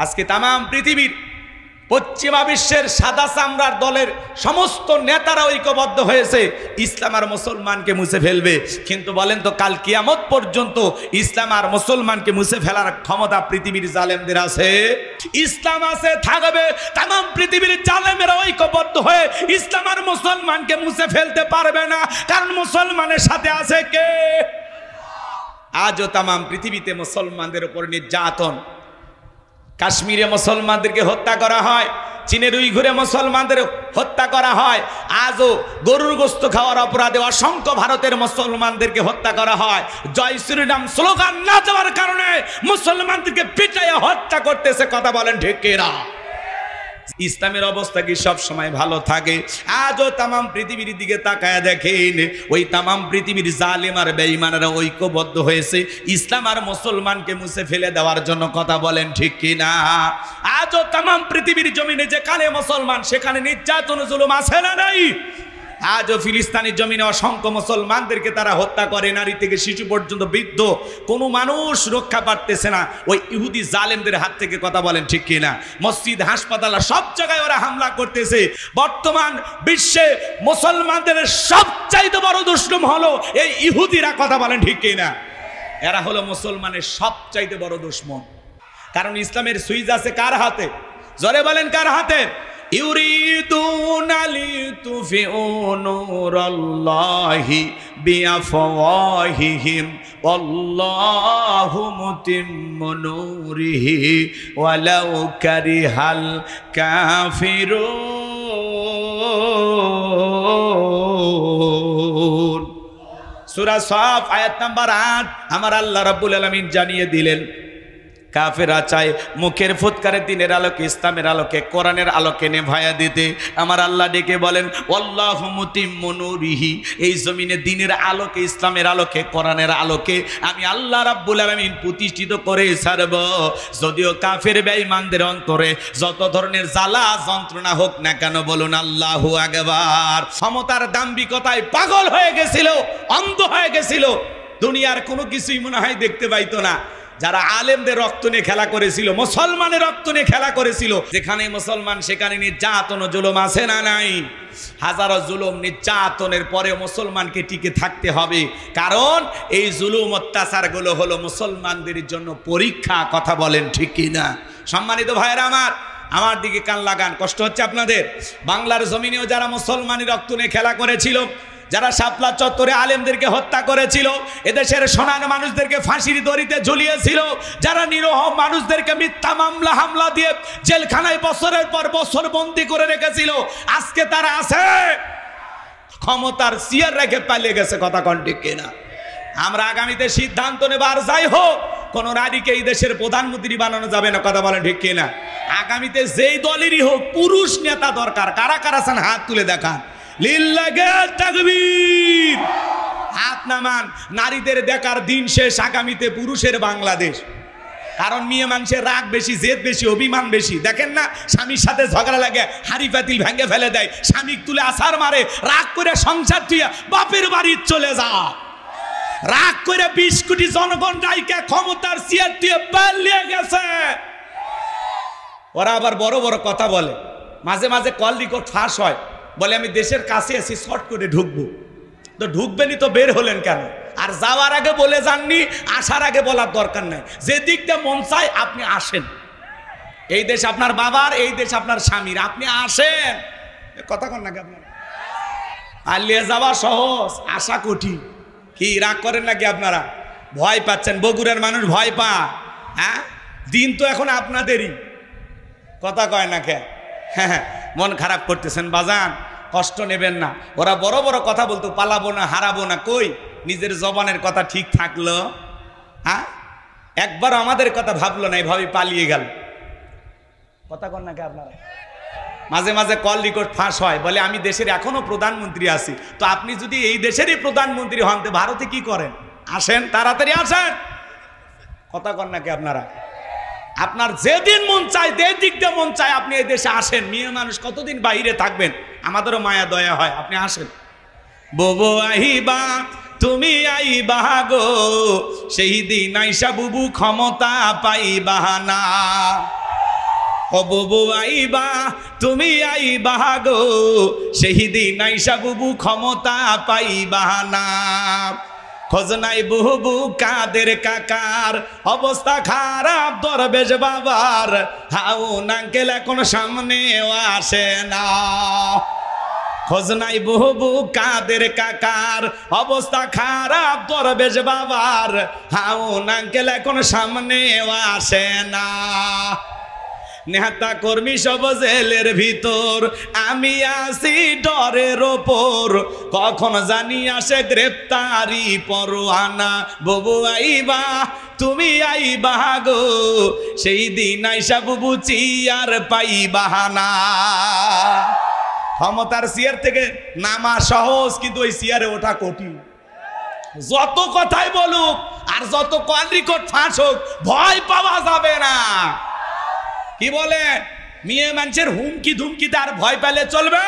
আজকে তামাম পৃথিবীর পশ্চিমা বিশ্বের সাদা চামড়ার দলের সমস্ত নেতারা ঐক্যবদ্ধ হয়েছে ইসলাম আর মুসলমানকে মুছে ফেলবে। কিন্তু বলেন তো, কাল কিয়ামত পর্যন্ত ইসলাম আর মুসলমানকে মুছে ফেলার ক্ষমতা পৃথিবীর জালেমদের আছে? ইসলাম আছে, থাকবে। তামাম পৃথিবীর জালেমেরা ঐক্যবদ্ধ হয়ে ইসলাম আর মুসলমানকে মুছে ফেলতে পারবে না, কারণ মুসলমানের সাথে আছে কে? আজও তামাম পৃথিবীতে মুসলমানদের উপর নির্যাতন। কাশ্মীরে মুসলমানদেরকে হত্যা করা হয়, চীনের উইঘুরে মুসলমানদের হত্যা করা হয়, আজও গরুর গোশত খাওয়ার অপরাধে অসংখ্য ভারতের মুসলমানদেরকে হত্যা করা হয়। জয় শ্রীরাম স্লোগান না দেওয়ার কারণে মুসলমানদেরকে পিটাইয়া হত্যা করতেছে। কথা বলেন ঠিক কিনা? ইসলামের অবস্থা কি সব সময় ভালো থাকে? আজও তামাম পৃথিবীর দিকে তাকায় দেখেন, ওই তামাম পৃথিবীর জালেম আর বেঈমানেরা ঐক্যবদ্ধ হয়েছে ইসলাম আর মুসলমানকে মুছে ফেলে দেওয়ার জন্য। কথা বলেন ঠিক কিনা? আজও তামাম পৃথিবীর জমিনে যেখানে মুসলমান সেখানে নির্যাতন জুলুম আছে না নাই? আজও ফিলিস্তিনের জমিনে অসংখ্য মুসলমানদেরকে তারা হত্যা করে, নারী থেকে শিশু পর্যন্ত বৃদ্ধ, কোনো মানুষ রক্ষা পারতেছে না ওই ইহুদি জালেমদের হাত থেকে। কথা বলেন ঠিক কিনা? মসজিদ, হাসপাতাল সব জায়গায় ওরা হামলা করতেছে। বর্তমান বিশ্বে মুসলমানদের সবচাইতে বড় দুশমন হলো এই ইহুদিরা। কথা বলেন ঠিক কিনা? এরা হলো মুসলমানের সবচাইতে বড় দুশমন। কারণ ইসলামের সুইচ আছে কার হাতে? জোরে বলেন কার হাতে? ইউরিদুনা লিতুফিউ নূরাল্লাহি বিআফওয়াহিহিম ওয়াল্লাহু মুতিম্মু নূরিহি ওয়ালাউ কারিহাল কাফিরুন। সূরা সাফ আয়াত নাম্বার 8 আমার আল্লাহ রাব্বুল আলামিন জানিয়ে দিলেন, কাফেররা চায় মুখের ফুৎকারে দিনের আলোকে, ইসলামের আলোকে, কোরআনের আলোকে নেভায়া দিতে। আমার আল্লাহ ডেকে বলেন ওয়াল্লাহু মুতিম্মু নূরিহি, এই জমিনে দিনের আলোকে, ইসলামের আলোকে, কোরআনের আলোকে আমি আল্লাহ রাব্বুল আলামিন প্রতিষ্ঠিত করে ছাড়ব। যদিও কাফের বেঈমানদের অন্তরে যত ধরনের জ্বালা যন্ত্রণা হোক না কেন, বলুন আল্লাহু আকবার। ক্ষমতার দাম্ভিকতায় পাগল হয়ে গেছিল, অন্ধ হয়ে গেছিল, দুনিয়ার কোনো কিছুই মনে হয় দেখতে পাইতো না। যারা আলেমদের রক্ত নিয়ে খেলা করেছিল, মুসলমানের রক্ত নিয়ে খেলা করেছিল, যেখানে মুসলমান সেখানে নির্যাতন ও জুলুম আছে না নাই? হাজারো জুলুম নির্যাতনের পরে মুসলমানকে টিকে থাকতে হবে, কারণ এই জুলুম অত্যাচারগুলো হলো মুসলমানদের জন্য পরীক্ষা। কথা বলেন ঠিক কিনা? সম্মানিত ভাইয়েরা আমার দিকে কান লাগান, কষ্ট হচ্ছে আপনাদের। বাংলার জমিনেও যারা মুসলমানের রক্ত নিয়ে খেলা করেছিল, যারা শাপলা চত্বরে আলেমদেরকে হত্যা করেছিল, এদেশের সোনার মানুষদেরকে ফাঁসির দড়িতে ঝুলিয়েছিল, যারা নিরীহ মানুষদেরকে মিথ্যা মামলা হামলা দিয়ে জেলখানায় বছরের পর বছর বন্দি করে রেখেছিল, আজকে তারা আছে ক্ষমতার চেয়ার রেখে পালিয়ে গেছে। কথা কোন ঠিক কিনা? আমরা আগামীতে সিদ্ধান্ত নেব, আর যাই হোক কোন নারীকে এই দেশের প্রধানমন্ত্রী বানানো যাবে না। কথা বলেন ঠিক কিনা? আগামীতে যেই দলেরই হোক পুরুষ নেতা দরকার। কারা কারা আছেন হাত তুলে দেখান। লিল্লাহি তাকবীর। হাত নামান। নারীদের দেখার দিন শেষ, আগামীতে পুরুষের বাংলাদেশ। কারণ মেয়ে মানুষের রাগ বেশি, জেদ বেশি, অভিমান বেশি। দেখেন না, স্বামীর সাথে ঝগড়া লাগে, হাড়ি পাতিল ভেঙে ফেলে দেয়, স্বামী তুলে আছাড় মারে, রাগ করে সংসার তুইয়া বাপের বাড়ি চলে যা। রাগ করে 20 কোটি জনগণ রাইকে ক্ষমতার চেয়ার তুই পালিয়ে গেছে। ওরা আবার বড় বড় কথা বলে, মাঝে মাঝে কল রেকর্ড ফাঁস হয়, বলে আমি দেশের কাছে আছি, শর্ট করে ঢুকবো। তো ঢুকবেনই তো বের হলেন কেন? আর যাওয়ার আগে বলে যাননি, আসার আগে বলার দরকার নাই। যে দিকটা মন চায় আপনি আসেন। এই দেশ আপনার বাবার, এই দেশ আপনার স্বামীর, আপনি আসেন। কথা কন নাকি আপনার? আলিয়ে যাওয়া সহজ, আসা কঠিন। কি রাগ করেন নাকি আপনারা? ভয় পাচ্ছেন? বগুড়ার মানুষ ভয় পা? হ্যাঁ, দিন তো এখন আপনাদেরই। কথা কয় না কে? হ্যাঁ, মন খারাপ করতেছেন বাজান, কষ্ট নেবেন না। ওরা বড় বড় কথা বলতো, পালাবো না, হারাবো না। কই নিজের জবানের কথা ঠিক থাকলো? হ্যাঁ, একবার আমাদের কথা ভাবলো না, এভাবে পালিয়ে গেল। কথা কন নাকি আপনারা? মাঝে মাঝে কল রেকর্ড ফাঁস হয়, বলে আমি দেশের এখনো প্রধানমন্ত্রী আছি। তো আপনি যদি এই দেশেরই প্রধানমন্ত্রী হন, তো ভারতে কি করেন? আসেন, তাড়াতাড়ি আসেন। কথা কন নাকি আপনারা? আপনার যেদিন মন চায়, যে দিক দিয়ে মন চায় আপনি এই দেশে আসেন। মেয়ে মানুষ কতদিন বাইরে থাকবেন? আমাদেরও মায়া দয়া হয়, আপনি আসেন। বুবু আহিবা তুমি আইবা গো, সেই দিন আইসা বুবু ক্ষমতা পাইবা না। ও বুবু আইবা তুমি আইবা গো, সেই দিন আইসা বুবু ক্ষমতা পাইবা না। খোঁজ নাই বুবু কাদের কাকার, অবস্থা খারাপ দরবেশ বাবার, হাউন আঙ্কেল এখন সামনেও আসে না। খোঁজ নাই বুবু কাদের কাকার, অবস্থা খারাপ দরবেশ বাবার, হাউন আঙ্কেল এখন সামনেও আসে না। নেতা কর্মী সব জেলের ভিতর, আমি আসি ডরের ওপর, কখন জানি আসে গ্রেপ্তারি পরোয়ানা। বুবু আইবা তুমি আইবা গো, সেই দিন আইসা বুবু চিয়ার পাইবা না। ক্ষমতার চেয়ার থেকে নামা সহজ, কিন্তু ওই চেয়ারে ওঠা কঠিন। যত কথাই বলুক আর যত কল রেকর্ড ফাঁস হোক, ভয় পাওয়া যাবে না। কি বলে মেয়ে মানুষের হুমকি ধুমকিতে আর ভয় পেলে চলবে?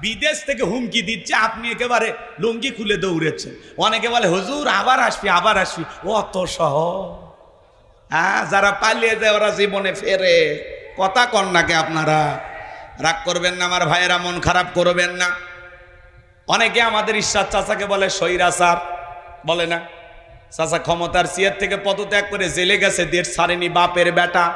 বিদেশ থেকে হুমকি দিচ্ছে, আপনি একেবারে লুঙ্গি খুলে দৌড়েছেন। অনেকে বলে হুজুর আবার আসবি আবার আসবি, অত সহজ? হ্যাঁ, যারা পালিয়ে যায় ওরা জীবনে ফেরে। কথা কন নাকি আপনারা? রাগ করবেন না আমার ভাইয়েরা, মন খারাপ করবেন না। অনেকে আমাদের ঈশ্বর চাচাকে বলে স্বৈরাচার, বলে না? চাচা ক্ষমতার চেয়ার থেকে পদত্যাগ করে জেলে গেছে, দেশ ছাড়েনি বাপের বেটা।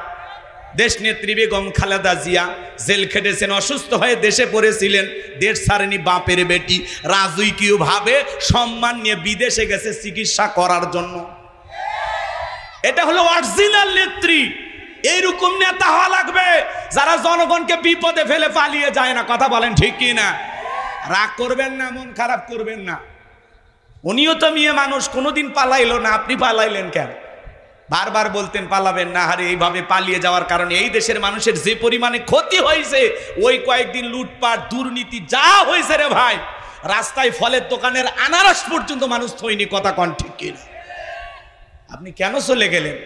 দেশ নেত্রী বেগম খালেদা জিয়া জেল খেটেছেন, অসুস্থ হয়ে দেশে পড়েছিলেন, দেশ ছাড়েনি বাপের বেটি। রাজকীয় ভাবে সম্মান নিয়ে বিদেশে গেছে চিকিৎসা করার জন্য। এটা হলো অরিজিনাল নেত্রী। এইরকম নেতা হওয়া লাগবে যারা জনগণকে বিপদে ফেলে পালিয়ে যায় না। কথা বলেন ঠিক কি না? রাগ করবেন না, মন খারাপ করবেন না। উনিও তো মেয়ে মানুষ, কোনোদিন পালাইলো না, আপনি পালাইলেন কেন? বারবার বলতেন পালাবেন না। আরে এইভাবে পালিয়ে যাওয়ার কারণে এই দেশের মানুষের যে পরিমাণে ক্ষতি হয়েছে, ওই কয়েকদিন লুটপাট দুর্নীতি যা হয়েছে রে ভাই, রাস্তায় ফলের দোকানের আনারস পর্যন্ত মানুষ থইনি। কথা কন ঠিক কিনা? আপনি কেন চলে গেলেন?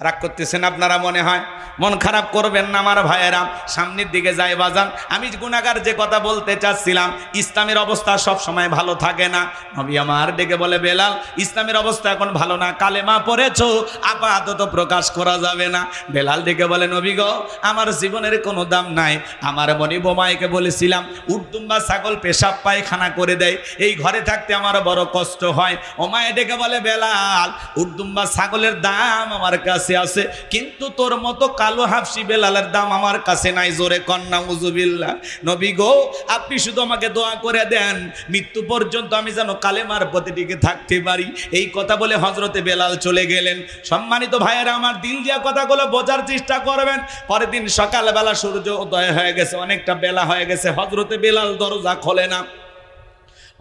রাগ করতেছেন আপনারা মনে হয়। মন খারাপ করবেন না আমার ভাইয়েরা, সামনের দিকে যায় বাজান। আমি গুনাহগার যে কথা বলতে চাচ্ছিলাম, ইসলামের অবস্থা সব সময় ভালো থাকে না। নবী আমার ডেকে বলে, বেলাল ইসলামের অবস্থা এখন ভালো না, কালেমা পড়েছো, আপাতত প্রকাশ করা যাবে না। বেলাল ডেকে বলে, নবী গো আমার জীবনের কোনো দাম নাই। আমার মনি বোমাইকে বলেছিলাম উর্দুম্বা ছাগল পেশাব পায়খানা করে দেয়, এই ঘরে থাকতে আমার বড় কষ্ট হয়। ওমায় ডেকে বলে, বেলাল উর্দুম্বা ছাগলের দাম আমার কাছে আছে, কিন্তু তোর মতো কালো হাফসি বেলালের দাম আমার কাছে নাই। জোরে কন্যা উজুবিল্লাহ। নবী গো আপনি শুধু আমাকে দোয়া করে দেন, মৃত্যু পর্যন্ত আমি যেন কালেমার পথে টিকে থাকতে পারি। এই কথা বলে হযরতে বেলাল চলে গেলেন। সম্মানিত ভাইয়েরা আমার, দিল দিয়া কথাগুলো বোঝার চেষ্টা করবেন। পরের দিন সকালবেলা সূর্য উদয় হয়ে গেছে, অনেকটা বেলা হয়ে গেছে, হযরতে বেলাল দরজা খোলে না।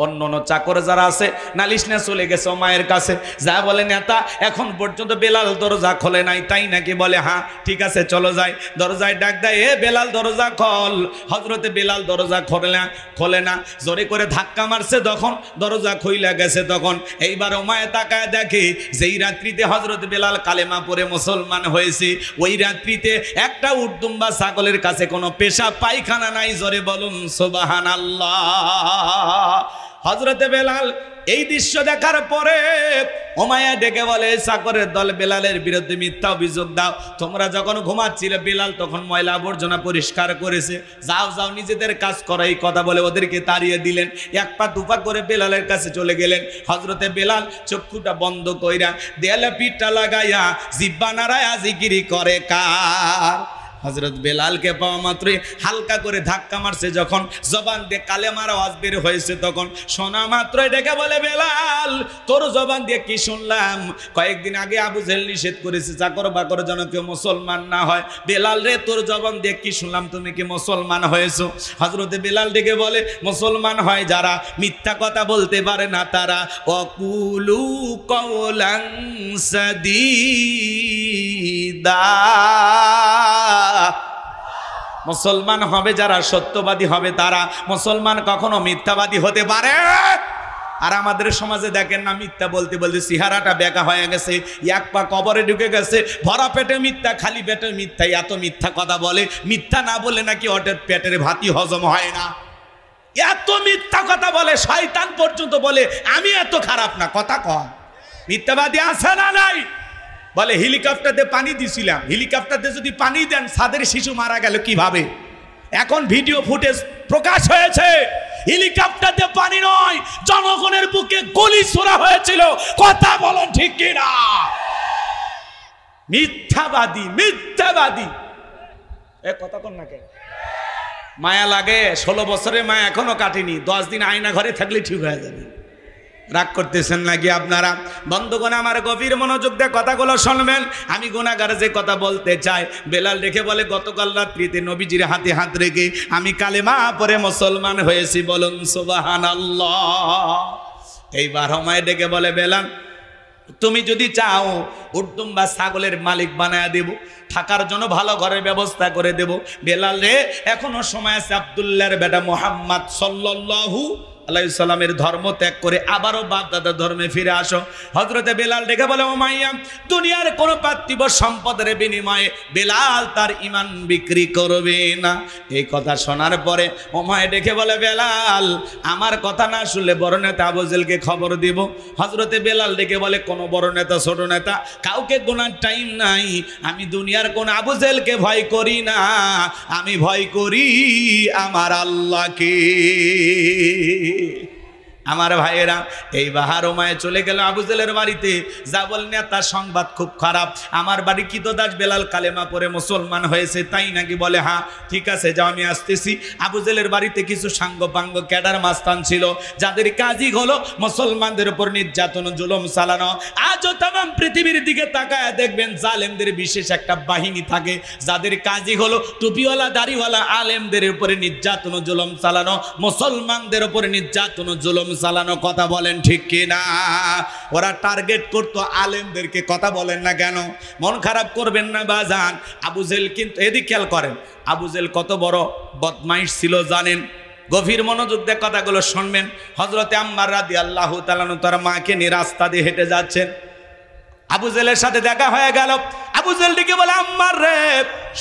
অন্য চাকর যারা আছে নালিশ না চলে গেছে মায়ের কাছে, যা বলে নেতা এখন পর্যন্ত বেলাল দরজা খোলে নাই, তাই নাকি? বলে হ্যাঁ ঠিক আছে চলো যাই। দরজায় ডাক দেয়, এ বেলাল দরজা খোল। হযরতে বেলাল দরজা খোলে না, জোরে করে ধাক্কা মারছে, তখন দরজা খুইলা গেছে। তখন এইবার ওমায় তাকায় দেখে যেই রাত্রিতে হযরতে বেলাল কালেমা পড়ে মুসলমান হয়েছে, ওই রাত্রিতে একটা উর্দুম্বা ছাগলের কাছে কোনো পেশাব পায়খানা নাই। জোরে বলুন সুবহানাল্লাহ। হযরতে বেলাল এই দৃশ্য দেখার পরে ওমায়া ডেকে বলে, চাকরের দল বেলালের বিরুদ্ধে মিথ্যা অভিযোগ দাও। তোমরা যখন ঘুমাচ্ছিলে বেলাল তখন ময়লা আবর্জনা পরিষ্কার করেছে, যাও যাও নিজেদের কাজ করো। এই কথা বলে ওদেরকে তাড়িয়ে দিলেন। এক পা দুপা করে বেলালের কাছে চলে গেলেন। হযরতে বেলাল চক্ষুটা বন্ধ কইরা দেয়ালে পিঠটা লাগাইয়া জিহ্বা নাড়ায়া জিকিরি করে কার? হযরত বেলালকে পাওয়া মাত্রই হালকা করে ধাক্কা মারছে, যখন জবান দিয়ে কালেমার আওয়াজ বের হয়েছে, তখন শোনা মাত্রই ডেকে বলে, বেলাল তোর জবান দিয়ে কি শুনলাম? কয়েকদিন আগে আবু জেহেল নিষেধ করেছে চাকর বাকর যেন কেউ মুসলমান না হয়। বেলাল রে তোর জবান দিয়ে কি শুনলাম, তুমি কি মুসলমান হয়েছো? হযরতে বেলাল ডেকে বলে, মুসলমান হয় যারা মিথ্যা কথা বলতে পারে না তারা। ওয়াকুলু কওলান সাদীদা, মুসলমান হবে যারা সত্যবাদী হবে তারা। মুসলমান কখনো মিথ্যাবাদী হতে পারে? আর আমাদের সমাজে দেখেন না, মিথ্যা বলতে বলতে চেহারাটা বেঁকা হয়ে গেছে, এক পা কবরে ঢুকে গেছে, ভরা পেটে মিথ্যা, খালি পেটে মিথ্যা, এত মিথ্যা কথা বলে। মিথ্যা না বলে নাকি ওদের পেটের ভাতই হজম হয় না, এত মিথ্যা কথা বলে। শয়তান পর্যন্ত বলে আমি এত খারাপ না। কথা কম, মিথ্যাবাদী আছে না নাই? বলে হেলিকপ্টারে পানি দিছিলাম, হেলিকপ্টারে যদি পানি দেন ছাদের শিশু মারা গেল কিভাবে? এখন ভিডিও ফুটেজ প্রকাশ হয়েছে, হেলিকপ্টারে পানি নয়, জনগণের বুকে গুলি ছোড়া হয়েছিল। কথা বলেন ঠিক কিনা? মিথ্যাবাদী, মিথ্যাবাদী। এ কথা কোন না? মায়া লাগে, 16 বছরের মায়া এখনো কাটেনি, 10 দিন আয়না ঘরে থাকলে ঠিক হয়ে যাবে। রাগ করতেছেন নাকি আপনারা? বন্ধুগণ আমার গভীর মনোযোগ দিয়ে কথাগুলো শুনবেন। আমি গুনাহগার যে কথা বলতে চাই, বেলাল রেখে বলে গতকাল রাত্রিতে নবীজির হাতে হাত রেখে আমি কালেমা পড়ে মুসলমান হয়েছি, বলুন সুবহানাল্লাহ। এইবার হুমায় ডেকে বলে বেলাল তুমি যদি চাও উর্দুম বা ছাগলের মালিক বানায় দেব, থাকার জন্য ভালো ঘরের ব্যবস্থা করে দেব। বেলাল রে এখনো সময় আছে, আব্দুল্লাহর বেটা মুহাম্মদ সাল্লাল্লাহু আলাইহি সাল্লামের ধর্ম ত্যাগ করে আবারও বাপ দাদার ধর্মে ফিরে আসো। হযরতে বেলাল ডেকে বলে উমাইয়া দুনিয়ার কোন পার্থিব সম্পদের বিনিময়ে বেলাল তার ঈমান বিক্রি করবে না। এই কথা শোনার পরে উমাইয়া ডেকে বলে বেলাল আমার কথা না শুনলে বড় নেতা আবু জেলকে খবর দিব। হযরতে বেলাল ডেকে বলে কোন বড় নেতা ছোট নেতা কাউকে গোনার টাইম নাই, আমি দুনিয়ার কোন আবু জেলকে ভয় করি না, আমি ভয় করি আমার আল্লাহকে। আমার ভাইয়েরা এই বাহার ওমায় চলে গেল আবু জেলের বাড়িতে, যা বললেন তার সংবাদ খুব খারাপ, আমার বাড়ি কৃতদাস বেলাল কালেমা পড়ে মুসলমান হয়েছে, তাই নাকি? বলে হ্যাঁ ঠিক আছে যাও আমি আসতেছি। আবু জেলের বাড়িতে কিছু সাঙ্গপাঙ্গ ক্যাডার মাস্তান ছিল, যাদের কাজই হলো মুসলমানদের উপর নির্যাতন জুলুম চালানো। আজও তাম পৃথিবীর দিকে তাকায় দেখবেন জালেমদের বিশেষ একটা বাহিনী থাকে, যাদের কাজই হলো টুপিওয়ালা দাড়িওয়ালা আলেমদের উপরে নির্যাতন জুলুম চালানো, মুসলমানদের উপরে নির্যাতন জুলুম চালানো। কথা বলেন ঠিক কিনা? ওরা টার্গেট করতো আলেমদেরকে। কথা বলেন না কেন? মন খারাপ করবেন না বাজান। আবু জেল কিন্তু এদিক খেয়াল করেন, আবু জেল কত বড় বদমাইশ ছিল জানেন? গভীর মনোযোগ দিয়ে কথাগুলো শুনবেন। হযরতে আম্মার রাদিয়াল্লাহু তাআলা আনহু তার মাকে নিয়ে রাস্তা দিয়ে হেঁটে যাচ্ছেন, আবু জেলের সাথে দেখা হয়ে গেল। আবু জেল ডেকে বলে আম্মার রে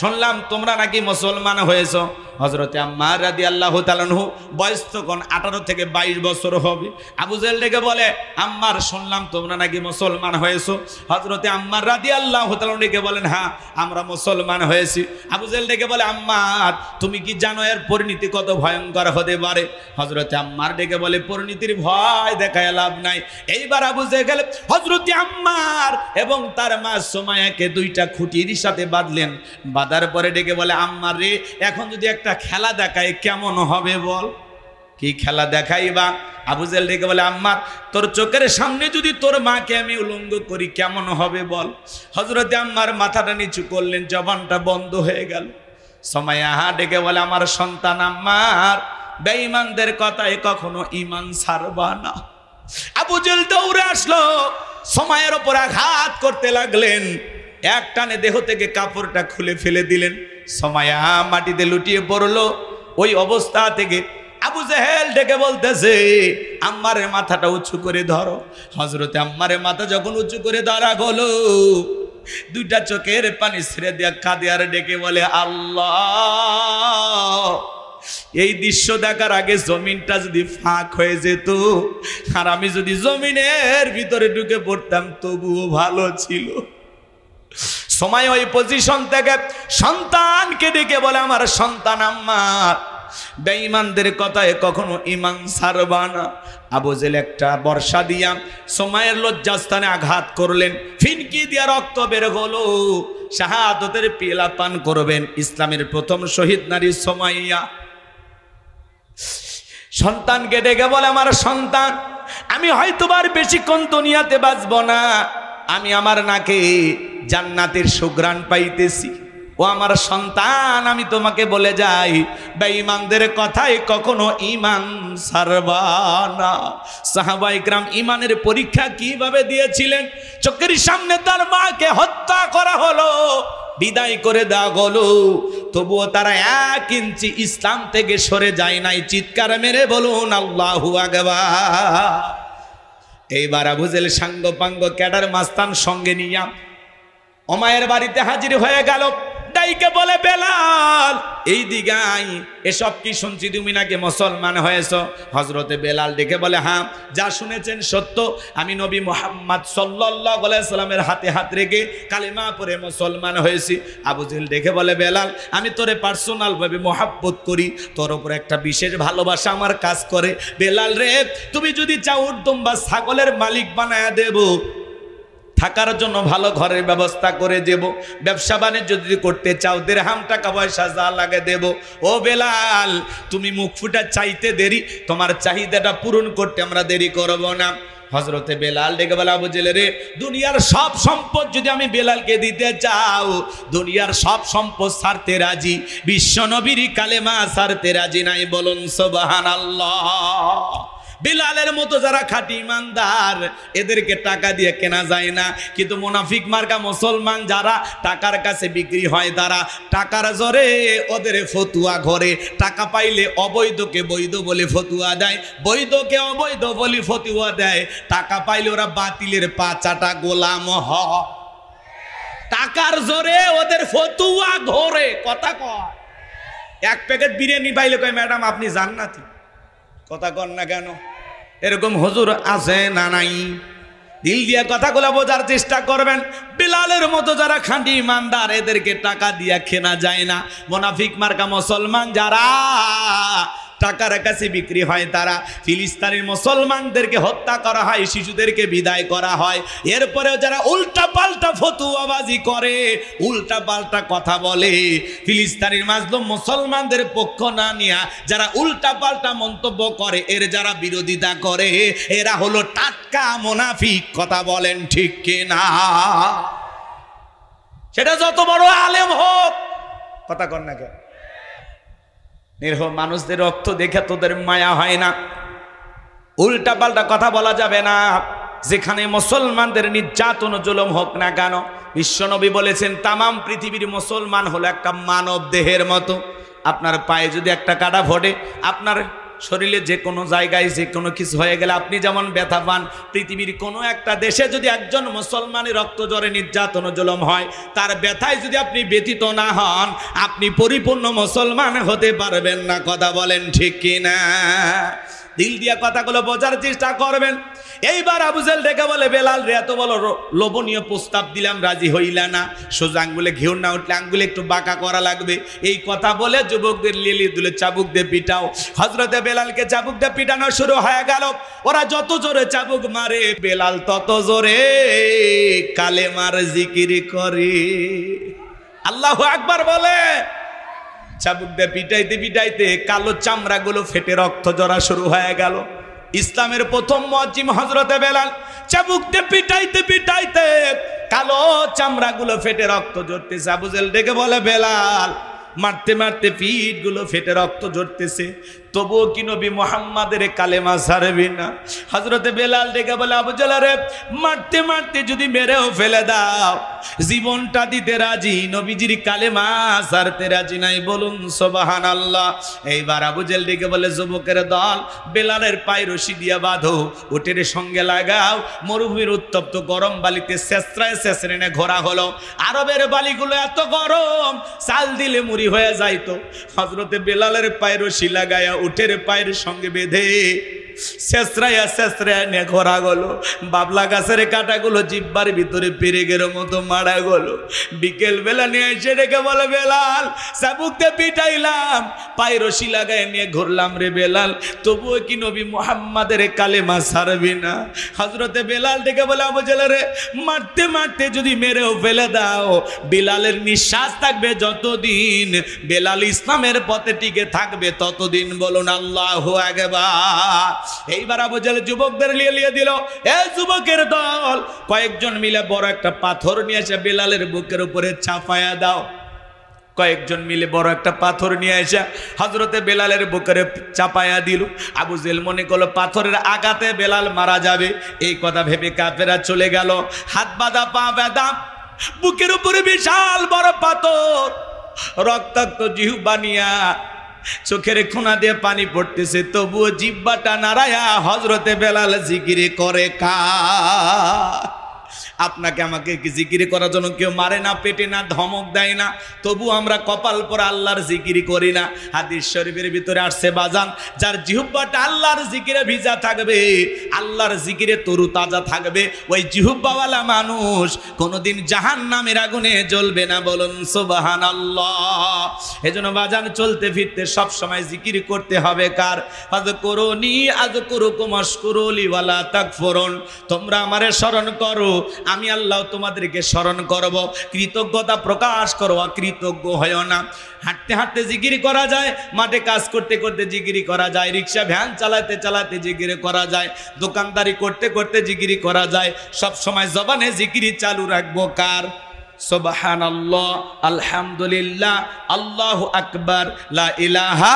শুনলাম তোমরা নাকি মুসলমান হয়েছো। হযরতে আম্মার রাদিয়াল্লাহু তাআলা আনহু বয়স তখন 18 থেকে 22 বছর হবে। আবু জেল ডেকে বলে আম্মার শুনলাম তোমরা নাকি মুসলমান হয়েছো। হযরতে আম্মার রাদিয়াল্লাহু তাআলা ডেকে বলেন হ্যাঁ আমরা মুসলমান হয়েছি। আবু জেল ডেকে বলে আম্মার তুমি কি জানো এর পরিণতি কত ভয়ঙ্কর হতে পারে? হযরতে আম্মার ডেকে বলে পরিণতির ভয় দেখায় লাভ নাই। এইবার আবু জেল হযরতে আম্মার এবং তার মা সুমাইয়াকে দুইটা খুঁটির সাথে বাঁধলেন। বাঁধার পরে ডেকে বলে আম্মার রে এখন যদি একটা খেলা দেখাই কেমন হবে বল? কি খেলা দেখাইবা? আবু জেল ডেকে বলে আম্মার তোর চোখের সামনে যদি তোর মাকে আমি উলঙ্গ করি কেমন হবে বল? হযরতে আম্মার মাথাটা নিচু করলেন, জবানটা বন্ধ হয়ে গেল। সুমাইয়া ডেকে বলে আমার সন্তান আম্মার বেঈমানদের কথায় কখনো ঈমান ছাড়বা না। আবু জেল দৌড়ে আসলো, সুমাইয়ার উপর আঘাত করতে লাগলেন, এক টানে দেহ থেকে কাপড়টা খুলে ফেলে দিলেন। সুমাইয়া মাটিতে লুটিয়ে পড়লো। ওই অবস্থা থেকে আবু জেহেল ডেকে বলতেছে আম্মারের মাথাটা উঁচু করে ধরো। হযরতে আম্মারের মাথা যখন উঁচু করে ধরা হলো, দুইটা চোখের পানি ছেড়ে দিয়া কাঁদে আর ডেকে বলে আল্লাহ এই দৃশ্য দেখার আগে জমিনটা যদি ফাঁক হয়ে যেত আর আমি যদি জমিনের ভিতরে ঢুকে পড়তাম তবুও ভালো ছিল। সময় ওই পজিশন থেকে সন্তানকে ডেকে বলে আমার সন্তান আম্মার বেঈমানদের কথায় কখনো ঈমান ছাড়বা না। আবু জেল একটা বর্ষা দিয়া সময়ের লজ্জাস্থানে আঘাত করলেন, ফিনকি দিয়া রক্ত বের হলো। শাহাদাতের পিলা পান করবেন ইসলামের প্রথম শহীদ নারী সুমাইয়া। সন্তানকে ডেকে বলে আমার সন্তান আমি হয়তোবার বেশিক্ষণ দুনিয়াতে বাঁচব না, আমি আমার নাকে জান্নাতের সুঘ্রাণ পাইতেছি। ও আমার সন্তান আমি তোমাকে বলে যাই বেঈমানদের কথায় কখনো ঈমান ছাড়বা না। সাহাবায়ে কেরাম ঈমানের পরীক্ষা কিভাবে দিয়েছিলেন? চোখের সামনে তার মাকে হত্যা করা হলো, বিদায় করে দেওয়া হলো, তবুও তারা 1 ইঞ্চি ইসলাম থেকে সরে যায় নাই। চিৎকার মেরে বলুন আল্লাহু আকবার। এইবার আবু জেল সাঙ্গ পাঙ্গ ক্যাডার মাস্তান সঙ্গে নিয়া ওমায়ের বাড়িতে হাজির হয়ে গেল। ডাইকে বলে বেলাল এই দিকে আই, এসব কি শুনছি তুমি নাকি মুসলমান হয়েছো? হযরতে বেলাল ডেকে বলে হ্যাঁ, যা শুনেছেন সত্য, আমি নবী মুহাম্মদ সাল্লাল্লাহু আলাইহি সাল্লামের হাতে হাত রেখে কালেমা পড়ে মুসলমান হয়েছি। আবু জেহেল ডেকে বলে বেলাল আমি তোরে পার্সোনাল ভাবে মহব্বত করি, তোর উপর একটা বিশেষ ভালোবাসা আমার কাজ করে। বেলাল রে, তুমি যদি চাও উর্দম বা ছাগলের মালিক বানায়া দেব, থাকার জন্য ভালো ঘরের ব্যবস্থা করে দেব, ব্যবসা বাণিজ্য যদি করতে চাও দিরহাম টাকা পয়সা যা লাগে দেব। ও বেলাল, তুমি মুখ ফুটা চাইতে দেরি, তোমার চাহিদাটা পূরণ করতে আমরা দেরি করব না। হযরতে বেলাল ডেকে বলে আবু জেহেল রে, দুনিয়ার সব সম্পদ যদি আমি বেলালকে দিতে চাও, দুনিয়ার সব সম্পদ ছাড়তে রাজি, বিশ্ব নবীর কালেমা ছাড়তে রাজি নাই। বলুন সুবহানাল্লাহ। বেলালের মতো যারা খাঁটি ইমানদার, এদেরকে টাকা দিয়ে কেনা যায় না, কিন্তু মুনাফিক মার্কা মুসলমান যারা টাকার কাছে বিক্রি হয়, তারা টাকার জোরে ওদের ফতুয়া ঘরে, টাকা পাইলে অবৈধকে বৈধ বলে ফতুয়া দেয়, বৈধকে অবৈধ বলে ফতুয়া দেয়, টাকা পাইলে ওরা বাতিলের পাচাটা গোলাম হয়, টাকার জোরে ওদের ফতুয়া ঘরে। কথা কয়, এক প্যাকেট বিরিয়ানি পাইলে কয় ম্যাডাম আপনি জান্নাতি, কথা কন না কেন? এরকম হুজুর আছে না নাই? দিল দিয়ে কথাগুলো বোঝার চেষ্টা করবেন। বেলালের মতো যারা খাঁটি ইমানদার, এদেরকে টাকা দিয়ে কেনা যায় না। মুনাফিক মার্কা মুসলমান যারা টাকার কাছে বিক্রি হয়, তারা ফিলিস্তিনের মুসলমানদেরকে হত্যা করা হয়, শিশুদেরকে বিদায় করা হয়। এরপরেও যারা উল্টা পাল্টা ফতুয়াবাজি করে, উল্টা পাল্টা কথা বলে, ফিলিস্তিনের মাজলুম মুসলমানদের পক্ষ না নিয়ে যারা উল্টা পাল্টা মন্তব্য করে, এর যারা বিরোধিতা করে, এরা হলো টাটকা মুনাফিক। কথা বলেন ঠিক কিনা? সেটা যত বড় আলেম হোক, কথা কন না কেন? নিরহ মানুষদের রক্ত দেখে তোদের মায়া হয় না? উল্টা পাল্টা কথা বলা যাবে না। যেখানে মুসলমানদের নির্যাতন জুলুম হোক না কেন, বিশ্বনবী বলেছেন তামাম পৃথিবীর মুসলমান হলো একটা মানব দেহের মতো। আপনার পায়ে যদি একটা কাটা ফোটে, আপনার শরীরে যে কোনো জায়গায় যে কোনো কিছু হয়ে গেলে আপনি যেমন ব্যথা পান, পৃথিবীর কোনো একটা দেশে যদি একজন মুসলমানের রক্ত জ্বরে নির্যাতন জুলুম হয়, তার ব্যথায় যদি আপনি ব্যথিত না হন, আপনি পরিপূর্ণ মুসলমান হতে পারবেন না। কথা বলেন ঠিক কিনা? দিল দিয়া কথাগুলো বোঝার চেষ্টা করবেন। এইবার আবু জেহেল ডেকে বলে বেলাল রে, এত বড় লোভনীয় প্রস্তাব দিলাম, রাজি হইলা না, সোজা আঙ্গুলে ঘিউর না উঠলে আঙ্গুলে একটু বাঁকা করা লাগবে, এই কথা বলে যুবকদের লিলি দুলে চাবুক দিয়ে পিটাও। হযরতে বেলালকে চাবুক দিয়ে পিটানো শুরু হয়ে গেল। ওরা যত জোরে চাবুক মারে, বেলাল তত জোরে কালেমার জিকির করে, আল্লাহু আকবার বলে। চাবুক দিয়ে পিটাইতে পিটাইতে কালো চামড়াগুলো ফেটে রক্ত ঝরা শুরু হয়ে গেল। ইসলামের প্রথম মুয়াজ্জিম হযরতে বেলাল চাবুক দিয়ে পিটাইতে পিটাইতে কালো চামড়াগুলো ফেটে রক্ত ঝরতেছে। আবু জেহেল ডেকে বলে বেলাল, মারতে মারতে পিঠগুলো ফেটে রক্ত ঝরতেছে, তবুও কি নবী মুহাম্মাদের কালেমা ছাড়বি না? হযরতে বেলাল ডেকে বলে আবু জেহেল রে, মারতে মারতে যদি মেরেও ফেলে দাও, জীবনটা দিতে রাজি, নবীজির কালেমা ছাড়তে রাজি নাই। বলুন সুবহানাল্লাহ। এইবার আবু জেহেল ডেকে বলে যুবকের দল, বেলালের পায়ে রশি দিয়া বাঁধো, উটের সঙ্গে লাগাও, মরুভূমির উত্তপ্ত গরম বালিতে ছেঁচড়ায় ছেঁচড়ে ঘোরা হলো। আরবের বালিগুলো এত গরম, চাল দিলে মুড়ি হয়ে যাইতো। হযরতে বেলালের পায়ে রশি লাগায়া উটের পায়ের সঙ্গে বেঁধে ছেঁচড়াইয়া ছেঁচড়াইয়া নিয়ে ঘোরা গেল। বাবলা গাছের কাঁটাগুলো জিব্বার ভিতরে পেরেকের মতো মারা গেল। বিকেল বেলা নিয়ে এসে রেখে বলে বেলাল, চাবুকতে পিটাইলাম, পায়ে রশি লাগায় নিয়ে ঘুরলাম রে বেলাল, তবুও কি নবী মুহাম্মাদের কালেমা ছাড়বি না? হযরতে বেলাল ডেকে বলে আবু জেহেল রে, মারতে মারতে যদি মেরেও ফেলে দাও, বেলালের নিঃশ্বাস থাকবে যতদিন, বেলাল ইসলামের পথে টিকে থাকবে ততদিন। বলুন আল্লাহু আকবার। এইবার আবু জেহেল যুবকদের লিয়ে দিল। এই যুবকের দল কয়েকজন মিলে বড় একটা পাথর নিয়ে এসে বেলালের বুকের উপরে চাপায়া দাও। কয়েকজন মিলে বড় একটা পাথর নিয়ে এসে হযরতে বেলালের বুকের চাপায়া দিল। আবু জেহেল মনে করলো পাথরের আঘাতে বেলাল মারা যাবে। এই কথা ভেবে কাফেরা চলে গেল। হাত বাঁধা পা বাঁধা, বুকের উপরে বিশাল বড় পাথর, রক্তাক্ত জিহ্বা নিয়া চোখের কোনা দিয়ে পানি পড়তেছে, তবুও জিহ্বাটা নাড়ায়া হযরতে বেলাল জিকির করে কা আপনাকে আমাকে কি জিকির করার জন্য কেউ মারে না, পেটে না, ধমক দেয় না, তবু আমরা কপাল পরে আল্লাহর জিকির করি না। হাদিস শরীফের ভিতরে আসছে বাজান, যার জিহ্বাটা আল্লাহর জিকিরে ভিজা থাকবে, আল্লাহর জিকিরে তরু তাজা থাকবে, ওই জিহ্বাওয়ালা মানুষ কোনোদিন জাহান্নামের আগুনে জ্বলবে না। বলুন সুবহানাল্লাহ। এজন্য বাজান চলতে ফিরতে সব সময় জিকির করতে হবে কার? ফাযকুরুনি আযকুরুকুম ওয়াশকুরুলি ওয়ালা তাকফুরুন। তোমরা আমারে স্মরণ করো, আমি আল্লাহ তোমাদেরকে স্মরণ করব। কৃতজ্ঞতা প্রকাশ করো, অকৃতজ্ঞ হয় না। হাঁটতে হাঁটতে জিকির করা যায়, মাঠে কাজ করতে করতে জিকির করা যায়, রিক্সা ভ্যান চালাতে চালাতে জিকির করা যায়, দোকানদারি করতে করতে জিকির করা যায়। সব সময় জবানে জিকির চালু রাখবো কার? সুবহানাল্লাহ, আলহামদুলিল্লাহ, আল্লাহু আকবার, লা ইলাহা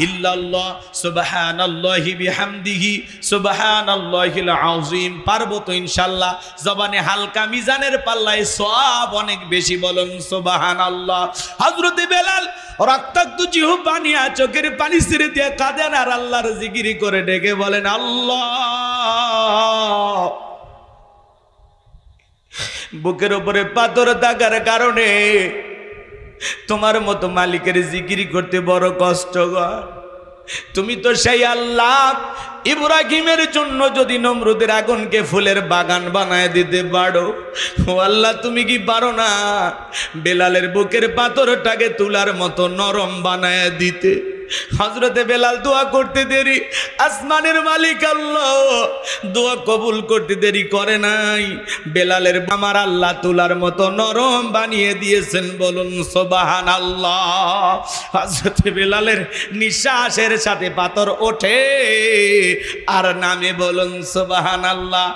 ইল্লাল্লাহ, সুবহানাল্লাহি বিহামদিহি, সুবহানাল্লাহিল আযীম। পারবো তো ইনশাআল্লাহ? জবানে হালকা, মিজানের পাল্লায় সওয়াব অনেক বেশি। বলুন সুবহানাল্লাহ। হযরত বেলাল রক্তাক্ত জিহ্বা নিয়ে চোখের পানি ছেড়ে দিয়ে কাঁদেন আর আল্লাহর জিকির করে ডেকে বলেন, আল্লাহ। বুকের উপরে পাথর থাকার কারণে তোমার মতো মালিকের জিকির করতে বড় কষ্টকর। তুমি তো সেই আল্লাহ, ইব্রাহিমের জন্য যদি নমরুদের আগুনকে ফুলের বাগান বানায় দিতে পারো, ও আল্লাহ তুমি কি পারো না বেলালের বুকের পাথরটাকে তুলার মতো নরম বানায় দিতে? হযরতে বেলাল দোয়া করতে দেরি, আসমানের মালিক আল্লাহ দোয়া কবুল করতে দেরি করে নাই। বেলালের আমার আল্লাহ তুলার মতো নরম বানিয়ে দিয়েছেন। বলুন সুবহানাল্লাহ। হযরতে বেলালের নিঃশ্বাসের সাথে পাথর ওঠে আর নামে। বলুন সুবহানাল্লাহ।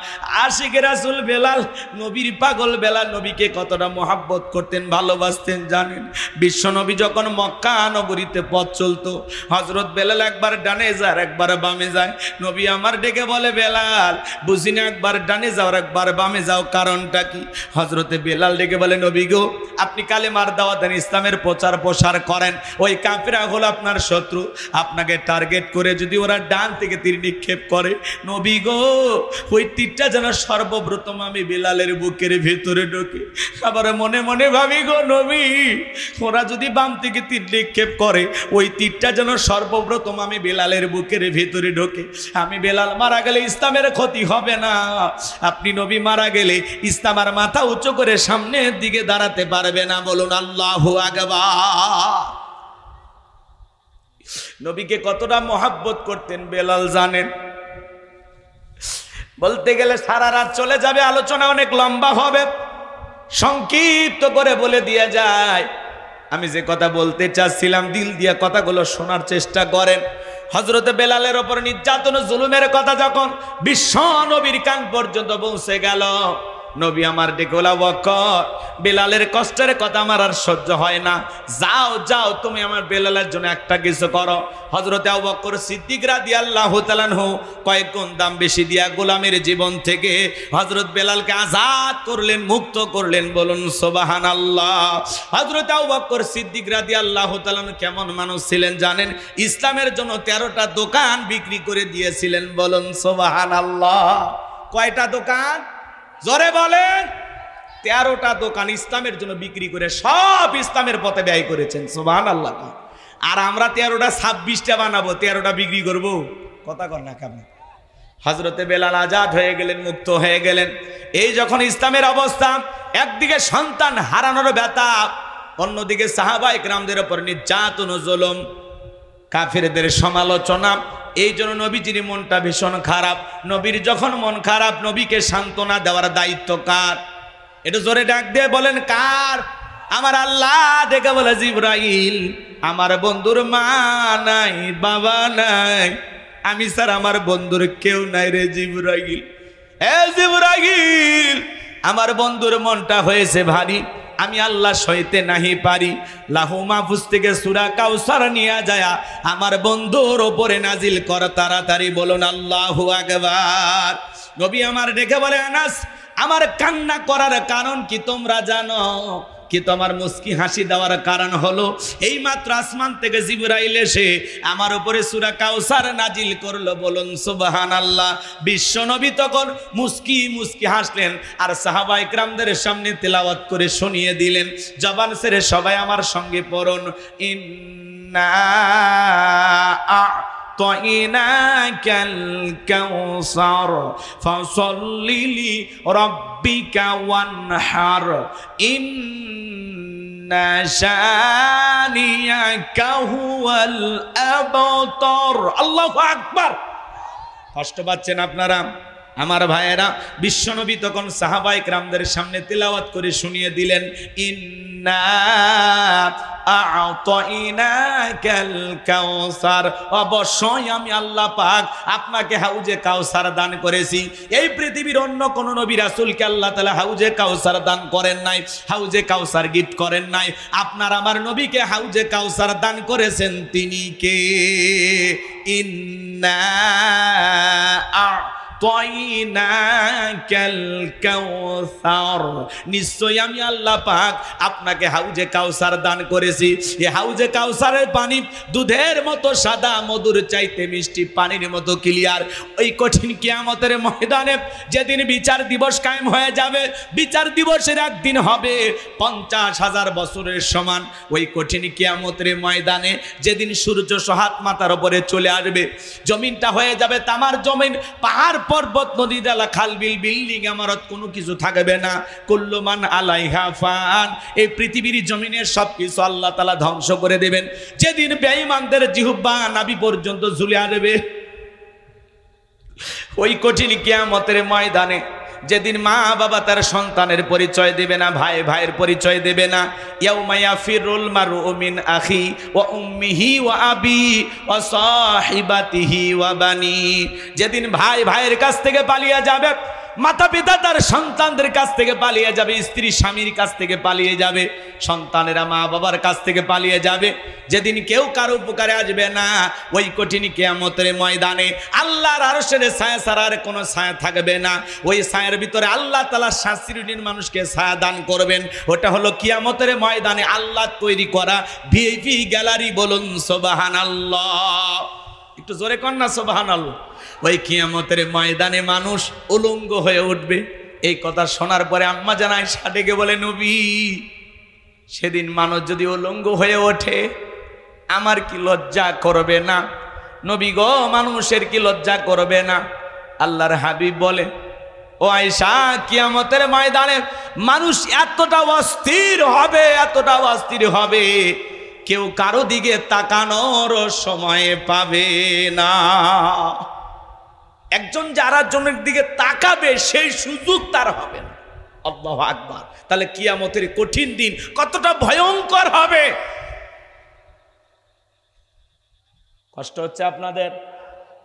আশিক রাসূল বেলাল, নবীর পাগল বেলাল, নবীকে কতটা মহব্বত করতেন, ভালোবাসতেন জানেন? বিশ্ব নবী যখন মক্কা নগরীতে পথ চলতো, হযরত বেলাল একবার ডানে যায় একবার বামে যায়। নবী আমার ডেকে বলে, বেলাল বুঝি না, একবার ডানে যাও একবার বামে যাও, কারণটা কি? হযরতে বেলাল ডেকে বলে, নবী গো, আপনি কালেমার দাওয়াত দেন, ইসলামের প্রচার প্রসার করেন, ওই কাফেররা হলো আপনার শত্রু, আপনাকে টার্গেট করে যদি ওরা ডান থেকে তীর নিক্ষেপ করে, নবী গো ওই তীরটা যেন সর্বপ্রথম আমি বেলালের বুকের ভেতরে ঢোকে। আবার মনে মনে ভাবি, গো নবী, ওরা যদি বাম থেকে তীর নিক্ষেপ করে, ওই তীরটা যেন সর্বপ্রথম আমি বেলালের বুকের ভেতরে ঢোকে। আমি বেলাল মারা গেলে ইসলামের ক্ষতি হবে না, আপনি নবী মারা গেলে ইসলাম আর মাথা উঁচু করে সামনের দিকে দাঁড়াতে পারবে না। বলুন আল্লাহু আকবার। নবীকে কতটা মহব্বত করতেন বেলাল জানেন? বলতে গেলে সারা রাত চলে যাবে, আলোচনা অনেক লম্বা হবে, সংক্ষিপ্ত করে বলে দিয়ে যায়। আমি যে কথা বলতে চাচ্ছিলাম, দিল দিয়া কথাগুলো শোনার চেষ্টা করেন। হযরতে বেলালের ওপর নির্যাতন জুলুমের কথা যখন বিশ্ব নবীর কান পর্যন্ত পৌঁছে গেল, নবী আমার ডেকে বলে, আবু বকর, বেলালের কষ্টের কথা আমার আর সহ্য হয় না, যাও যাও তুমি আমার বেলালের জন্য একটা কিছু করো। হযরতে আবু বকর সিদ্দিক রাদিয়াল্লাহু তাআলা আনহু কয়েক গুণ দাম বেশি দিয়া গোলামের জীবন থেকে হযরত বেলালকে আজাদ করলেন, মুক্ত করলেন। বলুন সুবহানাল্লাহ। হযরতে আবু বকর সিদ্দিক রাদিয়াল্লাহু তাআলা আনহু কেমন মানুষ ছিলেন জানেন? ইসলামের জন্য 13টা দোকান বিক্রি করে দিয়েছিলেন। বলুন সুবহানাল্লাহ। কয়টা দোকান? জোরে বলেন। 13টা দোকান ইসলামের জন্য বিক্রি করে সব ইসলামের পথে ব্যয় করেছেন। সুবহানাল্লাহ। আর আমরা 13টা 26টা বানাবো, 13টা বিক্রি করব? কথা কর না কেমন? হযরতে বেলাল আজাদ হয়ে গেলেন, মুক্ত হয়ে গেলেন। এই যখন ইসলামের অবস্থা, একদিকে সন্তান হারানোর ব্যথা, অন্যদিকে সাহাবায়ে কেরামদের উপর নির্যাতন ও জুলুম, কাফেরদের সমালোচনা। এই জন্য নবীজির মনটা ভীষণ খারাপ। নবীর যখন মন খারাপ, নবীকে সান্ত্বনা দেওয়ার দায়িত্ব কার? একটু জোরে ডাক দিয়ে বলেন, কার? আমার আল্লাহ ডেকে বলে, জিবরাইল, আমার বন্ধুর মা নাই, বাবা নাই, আমি স্যার আমার বন্ধুর কেউ নাই রে জিবরাইল। এ জিবরাইল, আমার বন্ধুর মনটা হয়েছে ভারী, আমি আল্লাহ সইতে নাহি পারি। লাহু মাহফুজ থেকে সূরা কাউসার নিয়ে যায় আমার বন্ধুর ওপরে নাজিল কর তাড়াতাড়ি। বলুন আল্লাহু আকবার। নবী আমার ডেকে বলে, আনাস, আমার কান্না করার কারণ কি তোমরা জানো? কিন্তু আমার মুস্কি হাসি দেওয়ার কারণ হলো এই মাত্র আসমান থেকে জিবরাইল এসে আমার উপরে সূরা কাউসার নাজিল করলো। বলুন সুবহানাল্লাহ। বিশ্বনবী তখন মুস্কি মুস্কি হাসলেন আর সাহাবায়ে কেরামদের সামনে তেলাওয়াত করে শুনিয়ে দিলেন। জবান ছেড়ে সবাই আমার সঙ্গে পড়ুন, ইন্না আ'তাইনাকাল কাউসার ফাসাল্লি লিরাব্বিকা ওয়ানহার ইন্না শানিয়াকা হুয়াল আবতার। আল্লাহু আকবার। কষ্ট পাচ্ছেন আপনারা আমার ভাইয়েরা? বিশ্বনবী তখন সাহাবায়ে কেরামদের সামনে তেলাওয়াত করে শুনিয়ে দিলেন, ইন্না আ'তাইনাকাল কাউসার, অবশ্যই আমি আল্লাহ পাক আপনাকে হাউজে কাউসার দান করেছি। এই পৃথিবীর অন্য কোন নবী রাসূলকে আল্লাহ তাআলা হাউজে কাউসার দান করেন নাই, হাউজে কাউসার গিফট করেন নাই। আপনার আমার নবীকে হাউজে কাউসার দান করেছেন তিনি কে? ইন্না আ'তাইনাকাল কাউসার, নিশ্চয় আমি আল্লাহ পাক আপনাকে হাউজে কাউসার দান করেছি। এই হাউজে কাউসারের পানি দুধের মতো সাদা, মধুর চাইতে মিষ্টি, পানির মতো ক্লিয়ার। ওই কঠিন কিয়ামতের ময়দানে যেদিন বিচার দিবস কায়েম হয়ে যাবে, বিচার দিবসের একদিন হবে 50,000 বছরের সমান। ওই কঠিন কিয়ামতের ময়দানে যেদিন সূর্য সহাত মাথার উপরে চলে আসবে, জমিনটা হয়ে যাবে তামার জমিন, পাহাড় পর্বত নদী ডালা খাল বিল বিল্ডিং ইমারত কোনো কিছু থাকবে না। কুল্লু মান আলাইহা ফান, এই পৃথিবীর জমিনের সবকিছু আল্লাহ তাআলা ধ্বংস করে দেবেন। যেদিন বেঈমানদের জিহ্বা নাভি পর্যন্ত ঝুলে আসবে, ওই কঠিন কিয়ামতের ময়দানে যেদিন মা বাবা তার সন্তানের পরিচয় দেবে না, ভাই ভাইয়ের পরিচয় দেবে না। ইয়াউমা ইয়াফিরুল মারউ মিন আখি ওয়া উম্মিহি ওয়া আবি ওয়া সাহিবাতিহি ওয়া বানি, যেদিন ভাই ভাইয়ের কাছ থেকে পালিয়ে যাবে, মাতা পিতা তার সন্তানদের কাছ থেকে পালিয়ে যাবে, স্ত্রী স্বামীর কাছ থেকে পালিয়ে যাবে, সন্তানেরা মা বাবার কাছ থেকে পালিয়ে যাবে। যেদিন কেউ কারো উপকারে আসবে না, ওই কঠিন কিয়ামতের ময়দানে আল্লাহর আরশের ছায়া ছাড়া আর কোনো ছায়া থাকবে না। ওই ছায়ার ভিতরে আল্লাহ তাআলা 7 শ্রেণীর মানুষকে ছায়া দান করবেন। ওটা হলো কিয়ামতের ময়দানে আল্লাহ তৈরি করা ভিআইপি গ্যালারি। বলুন সুবহানাল্লাহ। একটু জোরে কর না সুবহানাল্লাহ। ওই কিয়ামতের ময়দানে মানুষ উলঙ্গ হয়ে উঠবে। এই কথা শোনার পরে আম্মা জান আয়েশা ডেকে বলে, নবী, সেদিন মানুষ যদি উলঙ্গ হয়ে ওঠে আমার কি লজ্জা করবে না? নবী গো, মানুষের কি লজ্জা করবে না? আল্লাহর হাবিব বলে, ও আয়েশা, কিয়ামতের ময়দানে মানুষ এতটা অস্থির হবে, এতটা অস্থির হবে, কেউ কারো দিকে তাকানোর সময় পাবে না। একজন যারা জনের দিকে তাকাবে সেই সুযোগ তার হবে না। আল্লাহু আকবার। তাহলে কিয়ামতের কঠিন দিন কতটা ভয়ঙ্কর হবে। কষ্ট হচ্ছে আপনাদের?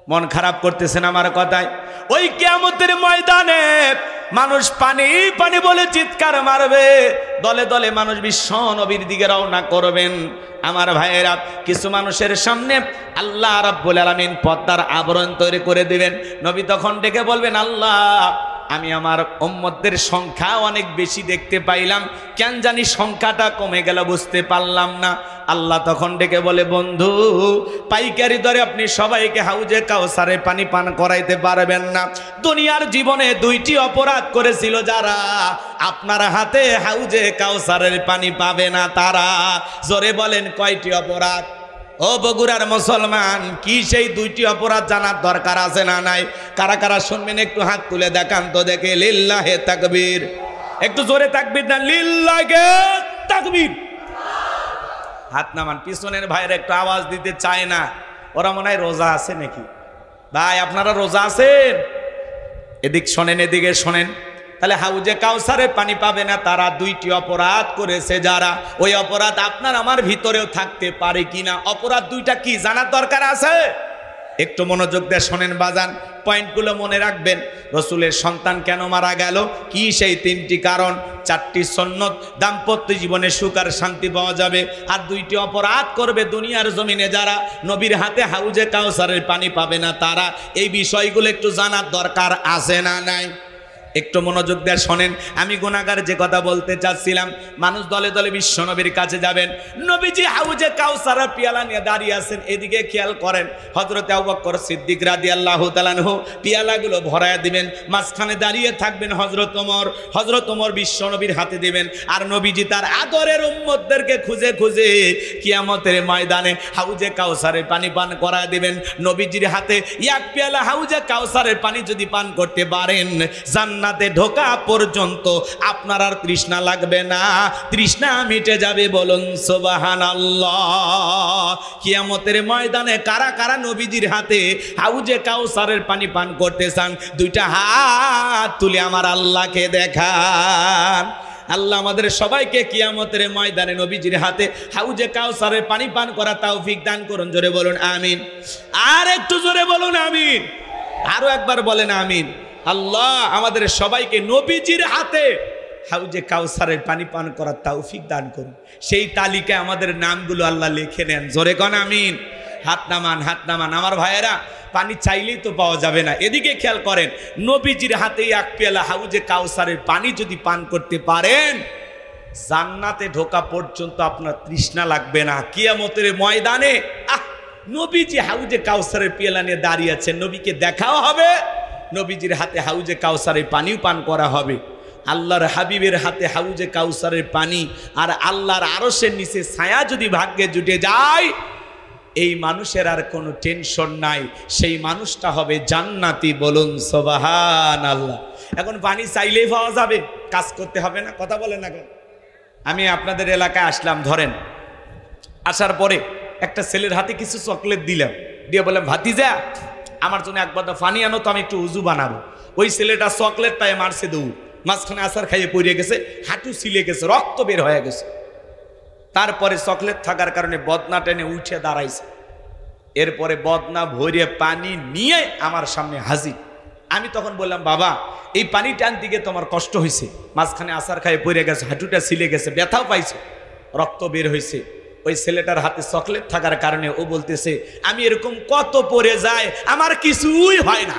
মন খারাপ করতেছেন আমার কথায়? ওই কিয়ামতের ময়দানে মানুষ পানি পানি বলে চিৎকার মারবে, দলে দলে মানুষ বিশ্ব নবীর দিকে রওনা করবেন। আমার ভাইয়েরা, কিছু মানুষের সামনে আল্লাহ রাব্বুল আলামিন পর্দার আবরণ তৈরি করে দিবেন। নবী তখন ডেকে বলবেন, আল্লাহ, আমি আমার উম্মতদের সংখ্যা অনেক বেশি দেখতে পাইলাম, কেন জানি সংখ্যাটা কমে গেল, বুঝতে পারলাম না। আল্লাহ তখন ডেকে বলে, বন্ধু, পাইকারি দরে আপনি সবাইকে হাউজে কাউসারে পানি পান করাইতে পারবেন না। দুনিয়ার জীবনে 2টি অপরাধ করেছিল যারা, আপনার হাতে হাউজে কাউসারের পানি পাবে না তারা। জোরে বলেন, কয়টি অপরাধ? ও বগুড়ার মুসলমান, কি সেই 2টি অপরাধ জানার দরকার আছে না নাই? কারা কারা শুনবেন একটু হাত তুলে দেখান তো দেখে। লিল্লাহে তাকবীর। একটু জোরে তাকবীর না, লিল্লাহে তাকবীর। হাত নামান। পিছনের ভাইয়ের একটু আওয়াজ দিতে চায় না, ওরা মনে হয় রোজা আছে নাকি। ভাই, আপনারা রোজা আছেন? এদিক শোনেন, এদিকে শোনেন। তাহলে হাউজে কাউসারে পানি পাবে না তারা 2টি অপরাধ করেছে যারা। ওই অপরাধ আপনার আমার ভিতরেও থাকতে পারে কিনা? অপরাধ 2টা কি জানার দরকার আছে? একটু মনোযোগ দিয়ে শোনেন বাজান, পয়েন্টগুলো মনে রাখবেন। রসুলের সন্তান কেন মারা গেল, কি সেই 3টি কারণ, 4টি সুন্নত, দাম্পত্য জীবনে সুখ আর শান্তি পাওয়া যাবে। আর 2টি অপরাধ করবে দুনিয়ার জমিনে যারা, নবীর হাতে হাউজে কাউসারের পানি পাবে না তারা। এই বিষয়গুলো একটু জানার দরকার আছে না নাই? একটু মনোযোগ দিয়ে শোনেন, আমি গুনাহগার যে কথা বলতে চাচ্ছিলাম। মানুষ দলে দলে বিশ্ব নবীর কাছে যাবেন, নবীজি হাউজে কাউসারের পেয়ালা নিয়ে দাঁড়িয়ে আছেন। এদিকে খেয়াল করেন, হযরত আবু বকর সিদ্দিক রাদিয়াল্লাহু তাআলা আনহু পেয়ালাগুলো ভরায়া দিবেন, মাঝখানে দাঁড়িয়ে থাকবেন হযরত ওমর বিশ্ব নবীর হাতে দিবেন। আর নবীজি তার আদরের উম্মতদেরকে খুঁজে খুঁজে কিয়ামতের ময়দানে হাউজে কাউসারের পানি পান করায় দিবেন। নবীজির হাতে এক পেয়ালা হাউজে কাউসারের পানি যদি পান করতে পারেন, জান্নাতে ঢোকা পর্যন্ত আপনার আর তৃষ্ণা লাগবে না, তৃষ্ণা মিটে যাবে। বলুন সুবহানাল্লাহ। কিয়ামতের ময়দানে কারা কারা নবীজির হাতে হাউজে কাউসারের পানি পান করতে চান? দুইটা হাত তুলে আমার আল্লাহকে দেখান। আল্লাহ আমাদের সবাইকে কিয়ামতের ময়দানে নবীজির হাতে হাউজে কাউসারের পানি পান করা তৌফিক দান করুন। জোরে বলুন আমিন। আর একটু জোরে বলুন আমিন। আরো একবার বলেন আমিন। আল্লাহ আমাদের সবাইকে নবীজির হাতে হাউজে কাউসারের পানি পান করার তৌফিক দান করুন। সেই তালিকায় আমাদের নামগুলো আল্লাহ লিখে নেন। জোরে কোন আমিন। হাত নামান, হাত নামান। আমার ভাইয়েরা, পানি চাইলেই তো পাওয়া যাবে না। এদিকে খেয়াল করেন, নবীজির হাতে এক পেয়ালা হাউজে কাউসারের পানি যদি পান করতে পারেন, জান্নাতে ঢোকা পর্যন্ত আপনার তৃষ্ণা লাগবে না। কিয়ামতের ময়দানে নবীজি হাউজে কাউসারের পেয়ালা নিয়ে দাঁড়িয়ে আছেন, নবীকে দেখাও হবে, নবীজির হাতে হাউজে কাউসারের পানিও পান করা হবে। আল্লাহর হাবিবের হাতে হাউজে কাউসারের পানি আর আল্লাহর আরশের নিচে ছায়া যদি ভাগ্যে জুটে যায়, এই মানুষের আর কোনো টেনশন নাই, সেই মানুষটা হবে জান্নাতি। বলুন সুবহানাল্লাহ। এখন পানি চাইলেই পাওয়া যাবে, কাজ করতে হবে না। কথা বলেন না কেন? আমি আপনাদের এলাকায় আসলাম, ধরেন আসার পরে একটা ছেলের হাতে কিছু চকলেট দিলাম, দিয়ে বললাম ভাতিজা আমার জন্য এক বোতল পানি আনো তো, আমি একটু উজু বানাবো। ওই ছেলেটা চকলেট পায়ে মারছে দৌড়, মাঝখানে আসার খাইয়ে পড়ে গেছে, হাঁটু ছিলে গেছে, রক্ত বের হয়ে গেছে। তারপরে চকলেট থাকার কারণে বদনা টেনে উঠে দাঁড়াইছে। এরপরে বদনা ভরে পানি নিয়ে আমার সামনে হাজির। আমি তখন বললাম, বাবা এই পানি টানতে গিয়ে তোমার কষ্ট হয়েছে, মাঝখানে আসার খাইয়ে পড়ে গেছে, হাঁটুটা ছিলে গেছে, ব্যথাও পাইছে, রক্ত বের হয়েছে। ওই ছেলেটার হাতে চকলেট থাকার কারণে ও বলতেছে, আমি এরকম কত পড়ে যায়, আমার কিছুই হয় না।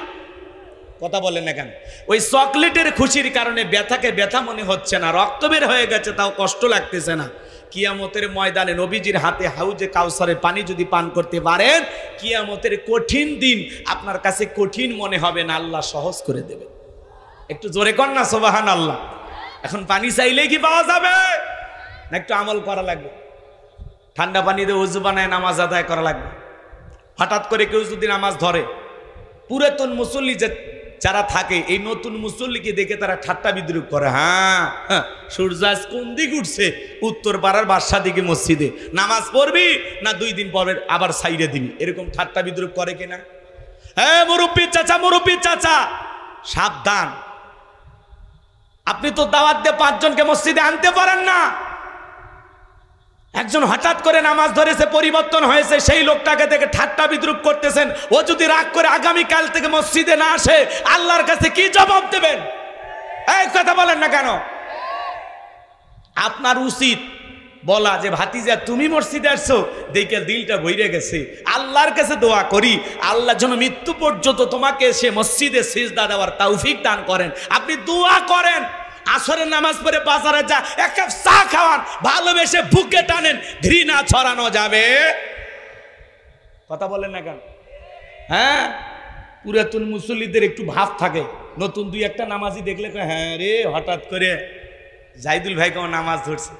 কথা বলেন না কেন? ওই চকলেটের খুশির কারণে ব্যথাকে ব্যথা মনে হচ্ছে না, রক্ত বের হয়ে গেছে তাও কষ্ট লাগতেছে না। কিয়ামতের ময়দানে নবীজির হাতে হাউজে কাউসারের পানি যদি পান করতে পারেন, কিয়ামতের কঠিন দিন আপনার কাছে কঠিন মনে হবে না, আল্লাহ সহজ করে দেবে। একটু জোরে কর না সুবহানাল্লাহ। এখন পানি চাইলেই কি পাওয়া যাবে না? একটু আমল করা লাগবে। ঠান্ডা পানিতে ওযু বানায় নামাজ আদায় করা লাগবে। হঠাৎ করে কেউ যদি নামাজ ধরে, পুরাতন মুসল্লি যারা থাকে, এই নতুন মুসল্লিকে দেখে তারা ঠাট্টা বিদ্রুপ করে। হ্যাঁ, সূর্য আজ কোন দিক উঠছে, উত্তর পাড়ার বাদশা দিকে মসজিদে নামাজ পড়বি না 2 দিন পরে আবার সাইডে দিবি, এরকম ঠাট্টা বিদ্রুপ করে কিনা? হ্যাঁ মুরব্বি চাচা, মুরব্বি চাচা সাবধান, আপনি তো দাওয়াত দিয়ে 5 জনকে মসজিদে আনতে পারেন না। একজন হঠাৎ করে নামাজ ধরেছে, পরিবর্তন হয়েছে, সেই লোকটাকে দেখে ঠাট্টা বিদ্রুপ করতেছেন। ও যদি রাগ করে আগামীকাল থেকে মসজিদে না আসে, আল্লাহর কাছে কি জবাব দেবেন? এই কথা বলেন না কেন? আপনার উচিত বলা যে ভাতিজা তুমি মসজিদে আসছো দেখে দিলটা ভরে গেছে, আল্লাহর কাছে দোয়া করি আল্লাহ যেন মৃত্যু পর্যন্ত তোমাকে সে মসজিদে সিজদা দেওয়ার তৌফিক দান করেন। আপনি দোয়া করেন, আসরের নামাজ পড়ে বাজারে যা এক কাপ চা খাওয়ান, ভালোবেসে বুকে টানেন, ঘৃণা ছড়ানো যাবে। কথা বলেন না কেন? হ্যাঁ, পুরাতন মুসল্লিদের একটু ভাব থাকে, নতুন 2-1টা নামাজি দেখলে হ্যাঁ রে, হঠাৎ করে জাহিদুল ভাই কেমন নামাজ ধরছে।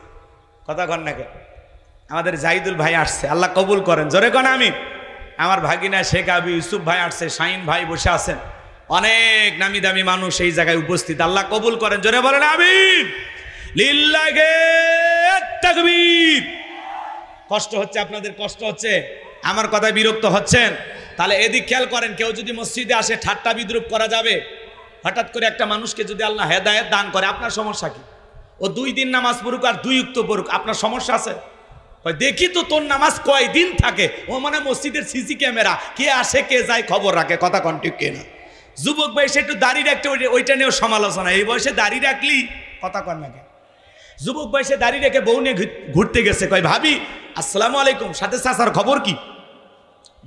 কথা কন না কেন? আমাদের জাহিদুল ভাই আসছে, আল্লাহ কবুল করেন। জোরে কন আমিন। আমার ভাগিনা শেখ আবি ইউসুফ ভাই আসছে, শাহিন ভাই বসে আছেন, অনেক নামি দামি মানুষ এই জায়গায় উপস্থিত, আল্লাহ কবুল করেন। জোরে বলেন আমিন। লিল্লাহি তাকবীর। কষ্ট হচ্ছে আপনাদের? কষ্ট হচ্ছে? আমার কথায় বিরক্ত হচ্ছেন? তাহলে এদিক খেয়াল করেন, কেউ যদি মসজিদে আসে ঠাট্টা বিদ্রুপ করা যাবে? হঠাৎ করে একটা মানুষকে যদি আল্লাহ হেদায়েত দান করে, আপনার সমস্যা কি? ও 2 দিন নামাজ পড়ুক আর 2 উক্ত পড়ুক, আপনার সমস্যা আছে? দেখি তো তোর নামাজ কয় দিন থাকে। ও মানে মসজিদের সিসি ক্যামেরা, কে আসে কে যায় খবর রাখে। কথা কন ঠিক কিনা? যুবক বয়সে একটু দাড়ি রাখতে, ওইটা নিয়েও সমালোচনা। এই বয়সে দাড়ি রাখলি, কথা কন না কেন? যুবক বয়সে দাড়ি রেখে বউ নিয়ে ঘুরতে গেছে, কয় ভাবি আসসালামু আলাইকুম, সাথে চাচার খবর কি?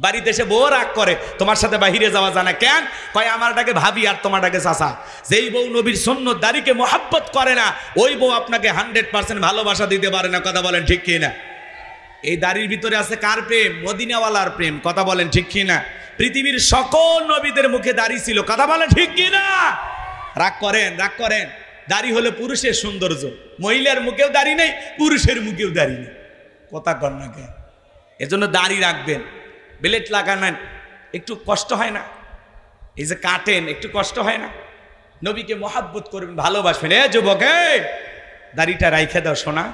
বাড়িতে এসে বউ রাগ করে, তোমার সাথে বাহিরে যাওয়া যায় না কেন? কয় আমারটাকে ভাবি আর তোমারটাকে চাচা। যেই বউ নবীর সুন্নত দাড়িকে মহাব্বত করে না, ওই বউ আপনাকে 100% ভালোবাসা দিতে পারে না। কথা বলেন ঠিক কি না? এই দাড়ির ভিতরে আছে কার প্রেম? মদিনাওয়ালার প্রেম। কথা বলেন ঠিক কি না? পৃথিবীর সকল নবীদের মুখে দাড়ি ছিল। কথা বলেন ঠিক কি না? রাগ করেন, রাগ করেন। দাড়ি হলো পুরুষের সৌন্দর্য। মহিলার মুখেও দাড়ি নেই, পুরুষের মুখেও দাড়ি নেই। কথা কর না কেন? এজন্য দাড়ি রাখবেন। ব্লেড লাগানেন, একটু কষ্ট হয় না? এই যে কাটেন, একটু কষ্ট হয় না? নবীকে মহাব্বত করবেন, ভালোবাসবেন। এ যুবক, দাড়িটা রাইখে দাও সোনা,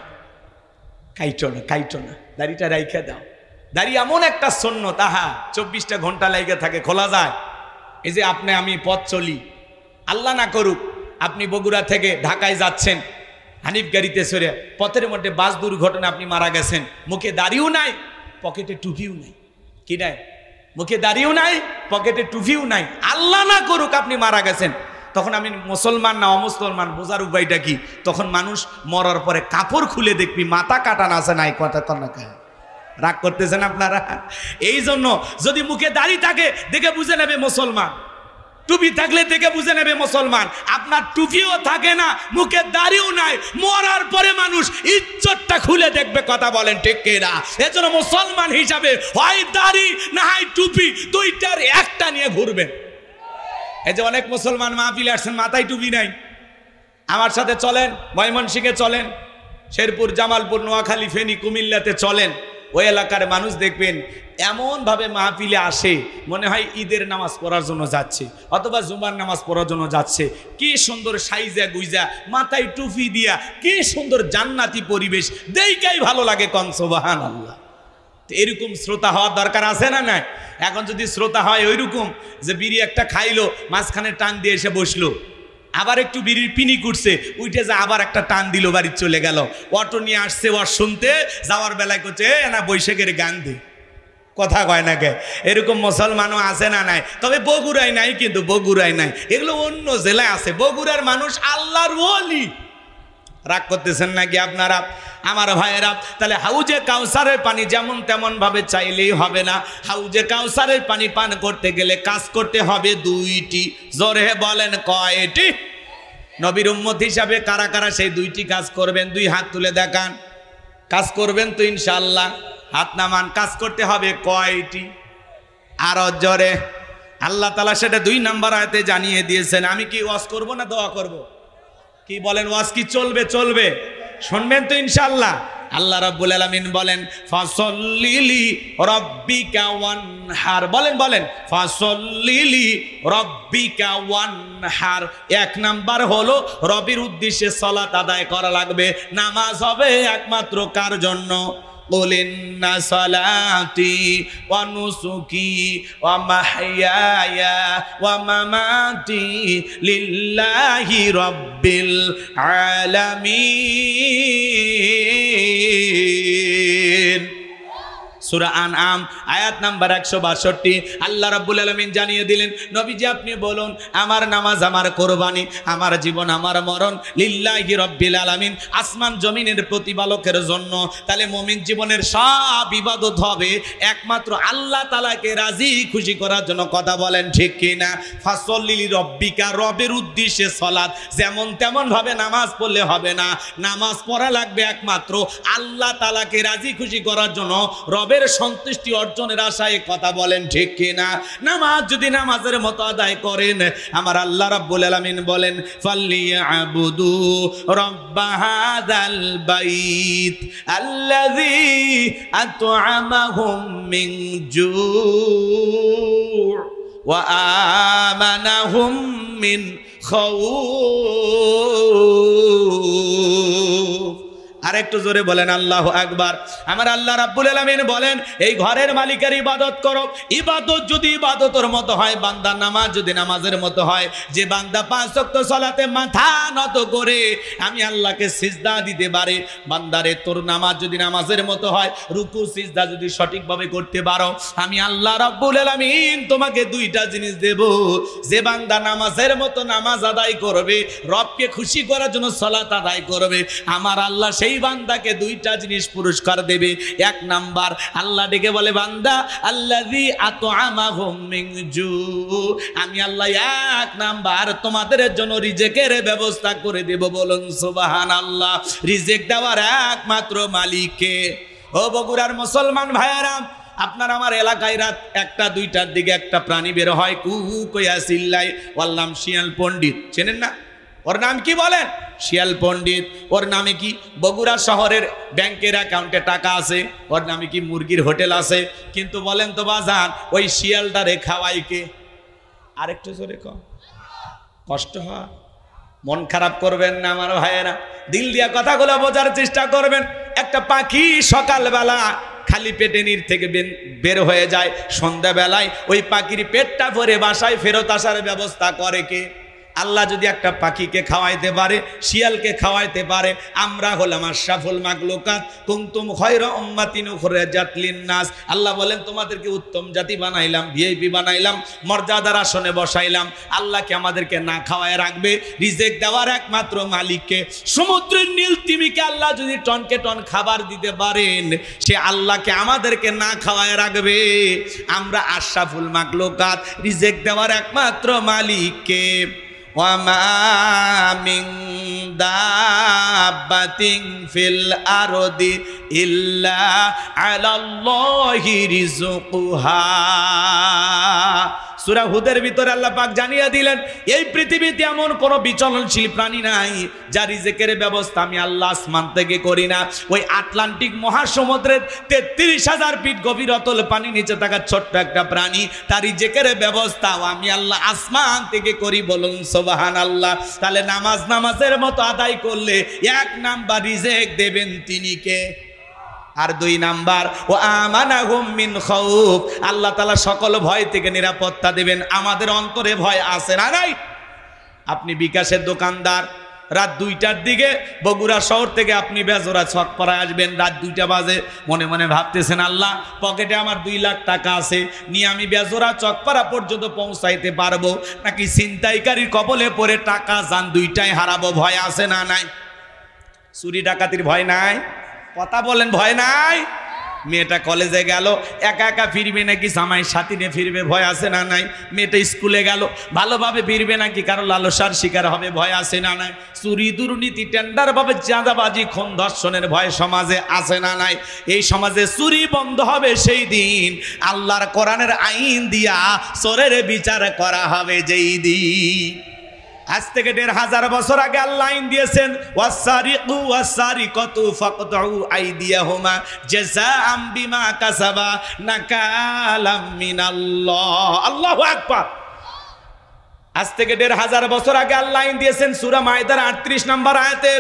কাইটো না, কাইটো না, দাড়িটা রাইখে দাও। দাড়ি এমন একটা সুন্নত, তাহা 24টা ঘন্টা লাগে থাকে, খোলা যায়। এই যে আপনি আমি পথ চলি, আল্লাহ না করুক আপনি বগুড়া থেকে ঢাকায় যাচ্ছেন হানিফ গাড়িতে চড়ে, পথের মধ্যে বাস দুর্ঘটনা, আপনি মারা গেছেন, মুখে দাড়িও নাই, পকেটে টুপিও নাই। কি নাই? মুখে দাড়িও নাই, পকেটে টুপিও নাই। আল্লাহ না করুক আপনি মারা গেছেন, তখন আমি মুসলমান না অমুসলমান বোঝার উপায়টা কি? তখন মানুষ মরার পরে কাপড় খুলে দেখবি মাথা কাটান আছে নাই। কথা কন্যা রাগ করতেছেন আপনারা? এই জন্য যদি মুখে দাড়ি থাকে দেখে বুঝে নেবে মুসলমান, টুপি থাকলে দেখে বুঝে নেবে মুসলমান। আপনার টুপিও থাকে না, মুখে দাড়িও নাই, মরার পরে মানুষ ইজ্জতটা খুলে দেখবে। কথা বলেন ঠিক কিনা? এজন্য মুসলমান হিসাবে হয় দাড়ি না হয় টুপি, দুইটার একটা নিয়ে ঘুরবেন। এই যে অনেক মুসলমান মাহফিলে আসছেন মাথায় টুপি নাই, আমার সাথে চলেন, ময়মনসিংহে চলেন, শেরপুর, জামালপুর, নোয়াখালী, ফেনী, কুমিল্লাতে চলেন। ওই এলাকার মানুষ দেখবেন এমনভাবে মাহফিলে আসে মনে হয় ঈদের নামাজ পড়ার জন্য যাচ্ছে অথবা জুমার নামাজ পড়ার জন্য যাচ্ছে। কি সুন্দর সাইজা গুইজা, মাথায় টুপি দিয়া, কি সুন্দর জান্নাতি পরিবেশ, দেখাই ভালো লাগে। কোন সুবহানাল্লাহ। এরকম শ্রোতা হওয়ার দরকার আছে না? নাই। এখন যদি শ্রোতা হয় ওইরকম যে বিড়ি একটা খাইলো, মাঝখানে টান দিয়ে এসে বসলো, আবার একটু বিড়ির পিনি করছে, উঠে যা আবার একটা টান দিল, বাড়ি চলে গেল। অটো নিয়ে আসছে, ওর শুনতে যাওয়ার বেলায় করছে না বৈশাখের গান দে। কথা কয় না কে? এরকম মুসলমানও আছে না? নাই। তবে বগুড়ায় নাই, কিন্তু বগুড়ায় নাই, এগুলো অন্য জেলায় আছে। বগুড়ার মানুষ আল্লাহর ওলি। রাগ করতেছেন নাকি আপনারা আমার ভাইয়েরা? তাহলে হাউজে কাউসারের পানি যেমন তেমন ভাবে চাইলেই হবে না। হাউজে কাউসারের পানি পান করতে গেলে কাজ করতে হবে দুইটি। জোরে বলেন কয়টি? নবীর উম্মত হিসাবে কারা কারা সেই দুইটি কাজ করবেন? দুই হাত তুলে দেখান। কাজ করবেন তো ইনশাআল্লাহ? হাত নামান। কাজ করতে হবে কয়টি? আরো জোরে। আল্লাহ তাআলা সেটা 2 নম্বর আয়াতে জানিয়ে দিয়েছেন। আমি কি ওয়াজ করব না দোয়া করব? কি বলেন? ওয়াজ কি চলবে? চলবে। শুনবেন তো ইনশাআল্লাহ? আল্লাহ রাব্বুল আলামিন বলেন ফাসাল্লিলি রাব্বিকা ওয়ানহার। বলেন বলেন, ফাসাল্লিলি রাব্বিকা ওয়ানহার। 1 নাম্বার হলো রবের উদ্দেশ্যে সালাত আদায় করা লাগবে। নামাজ হবে একমাত্র কার জন্য? قل إن صلاتي ونسكي ومحياي ومماتي لله رب العالمين। সূরা আনআম আয়াত নাম্বার 162। আল্লাহ রাব্বুল আলামিন জানিয়ে দিলেন, নবীজি আপনি বলুন আমার নামাজ, আমার কোরবানি, আমার জীবন, আমার মরণ লিল্লাহি রাব্বিল আলামিন, আসমান জমিনের প্রতিপালকের জন্য। তাহলে মুমিন জীবনের সব ইবাদত হবে একমাত্র আল্লাহ তাআলাকে রাজি খুশি করার জন্য। কথা বলেন ঠিক কি না? ফাসল্লি রব্বিকা, রবের উদ্দেশ্যে সালাত। যেমন তেমন ভাবে নামাজ পড়লে হবে না। নামাজ পড়া লাগবে একমাত্র আল্লাহ তাআলাকে রাজি খুশি করার জন্য, রবের সন্তুষ্টি অর্জনের আশায়। কথা বলেন ঠিক কিনা? নামাজ যদি নামাজের মতো আদায় করেন, আমার আল্লাহ রাব্বুল আলামিন বলেন ফাল্লিয়াবুদু রাব্ব হাযাল বাইত আল্লাযী আত'আমাহুম মিন জু' ওয়া আমানাহুম মিন খাউফ। আরেকটু জোরে বলেন আল্লাহু আকবার। আমার আল্লাহ রাব্বুল আলামিন বলেন এই ঘরের মালিকের ইবাদত করো। ইবাদত যদি ইবাদতের মতো হয়, বান্দার নামাজ যদি নামাজের মতো হয়, যে বান্দা 5 ওয়াক্ত সালাতে মাথা নত করে আমি আল্লাহকে সিজদা দিতে পারে, বান্দারে তোর নামাজ যদি নামাজের মতো হয়, রুকু সিজদা যদি সঠিকভাবে করতে পারো, আমি আল্লাহ রাব্বুল আলামিন তোমাকে 2টা জিনিস দেব। যে বান্দা নামাজের মতো নামাজ আদায় করবে, রবকে খুশি করার জন্য সালাত আদায় করবে, আমার আল্লাহ সেই সেই বান্দাকে দুইটা জিনিস পুরস্কার দেবে। এক নাম্বার, আল্লাহ ডেকে বলে, বান্দা আল্লাযী আত'আমাহুম মিন জু, আমি আল্লাহ এক নাম্বার তোমাদের জন্য রিজিকের ব্যবস্থা করে দেব। বলুন সুবহানাল্লাহ। রিজিক দেওয়ার একমাত্র মালিক কে? ও বগুড়ার মুসলমান ভাইয়েরা, আপনার আমার এলাকায় রাত 1টা-2টার দিকে একটা প্রাণী বের হয়, কুহু কইয়া চিল্লায়, ওর নাম শিয়াল পণ্ডিত। চেনেন না? ওর নাম কি বলেন? শিয়াল পণ্ডিত। ওর নামে কি? বগুড়া শহরের ব্যাংকের অ্যাকাউন্টে টাকা আছে। ওর নামে কি? মুরগির হোটেল আছে। কিন্তু বলেন তো বাজান, ওই শিয়ালটারে খাওয়াই কে? আরেকটু জোরে কম, কষ্ট হয়। মন খারাপ করবেন না আমার ভাইয়েরা, দিল দিয়া কথাগুলো বোঝার চেষ্টা করবেন। একটা পাখি সকালবেলা খালি পেটে নির থেকে বের হয়ে যায়, সন্ধ্যাবেলায় ওই পাখির পেটটা ভরে বাসায় ফেরত আসার ব্যবস্থা করে কে? আল্লাহ যদি একটা পাখিকে খাওয়াইতে পারে, শিয়ালকে খাওয়াইতে পারে, আমরা হলাম আশরাফুল মাখলুকাত, কুনতুম খায়রা উম্মাতিন উখরিজাত লিন-নাস। আল্লাহ বলেন তোমাদেরকে উত্তম জাতি বানাইলাম, ভিআইপি বানাইলাম, মর্যাদার আসনে বসাইলাম। আল্লাহকে আমাদেরকে না খাওয়ায় রাখবে? রিজিক দেওয়ার একমাত্র মালিককে। সমুদ্রের নীল তিমিকে আল্লাহ যদি টনকে টন খাবার দিতে পারেন, সে আল্লাহকে আমাদেরকে না খাওয়ায় রাখবে? আমরা আশরাফুল মাখলুকাত, রিজিক দেওয়ার একমাত্র মালিককে। ওয়ামা মিন দাব্বাতিন ফিল আরদি ইল্লা আলাল্লাহি রিজকুহা। সূরা হুদের ভিতরে আল্লাহ পাক জানিয়ে দিলেন, এই পৃথিবীতে এমন কোনো বিচলনশীল প্রাণী নাই যার রিজিকের ব্যবস্থা আমি আল্লাহ আসমান থেকে করি না। ওই আটলান্টিক মহাসমুদ্রের 33,000 ফিট গভীর অতল পানি নিচে থাকা ছোট্ট একটা প্রাণী, তার রিজিকের ব্যবস্থাও আমি আল্লাহ আসমান থেকে করি। বলুন সুবহানাল্লাহ। তাহলে নামাজের মতো আদায় করলে 1 নাম্বার রিজিক দেবেন তিনি কে? আর 2 নাম্বার, ও আমানাহুম মিন খাউফ, আল্লাহ তাআলা সকল ভয় থেকে নিরাপত্তা দেবেন। আমাদের অন্তরে ভয় আছে না নাই? আপনি বিকাশের দোকানদার, রাত 2টার দিকে বগুড়া শহর থেকে আপনি বেজোরা ছকপাড়ায় আসবেন, রাত 2টা বাজে, মনে মনে ভাবতেছেন, আল্লাহ পকেটে আমার 2 লাখ টাকা আছে, নিয়ে আমি বেজোরা চকপাড়া পর্যন্ত পৌঁছাইতে পারবো নাকি ছিনতাইকারীর কবলে পড়ে টাকা জান 2টাই হারাবো? ভয় আছে না নাই? চুরি ডাকাতির ভয় নাই? কথা বলেন, ভয় নাই? মেয়েটা কলেজে গেল, একা একা ফিরবে নাকি জামাই সাথী নিয়ে ফিরবে? ভয় আছে না নাই? মেয়েটা স্কুলে গেল, ভালোভাবে ফিরবে নাকি কারো লালসার শিকার হবে? ভয় আছে না নাই? চুরি দুর্নীতি টেন্ডার ভাবে চাঁদাবাজি খুন ধর্ষণের ভয় সমাজে আছে না নাই? এই সমাজে চুরি বন্ধ হবে সেই দিন আল্লাহর কোরআনের আইন দিয়া চোরের বিচার করা হবে যেই দিন। আজ থেকে 1,500 বছর আগে আল্লাহ আইন দিয়েছেন, ওয়াসারিকু ওয়াসারিকাতু ফাকতাউ আইদিয়াহুমা জাযাআম বিমা কাসাবা নাকালাম মিনাল্লাহ। আল্লাহু আকবার। আজ থেকে 1,500 বছর আগে আল্লাহ আইন দিয়েছেন সূরা মাইদার 38 নম্বর আয়াতে,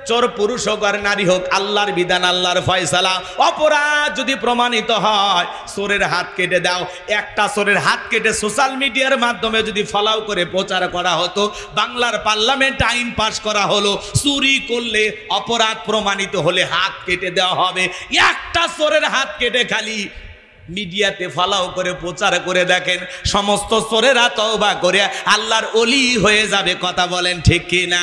চোর পুরুষ হোক আর নারী হোক, আল্লাহর বিধান, আল্লাহর ফয়সালা। অপরাধ যদি প্রমাণিত হয়, চোরের হাত কেটে দাও। একটা চোরের হাত কেটে সোশ্যাল মিডিয়ার মাধ্যমে যদি ফলাও করে প্রচার করা হতো, বাংলার পার্লামেন্ট আইন পাশ করা হলো, চুরি করলে অপরাধ প্রমাণিত হলে হাত কেটে দেওয়া হবে। একটা চোরের হাত কেটে খালি মিডিয়াতে ফলাও করে প্রচার করে দেখেন, সমস্ত চোরেরা তওবা করে আল্লাহর ওলি হয়ে যাবে। কথা বলেন ঠিক কি না?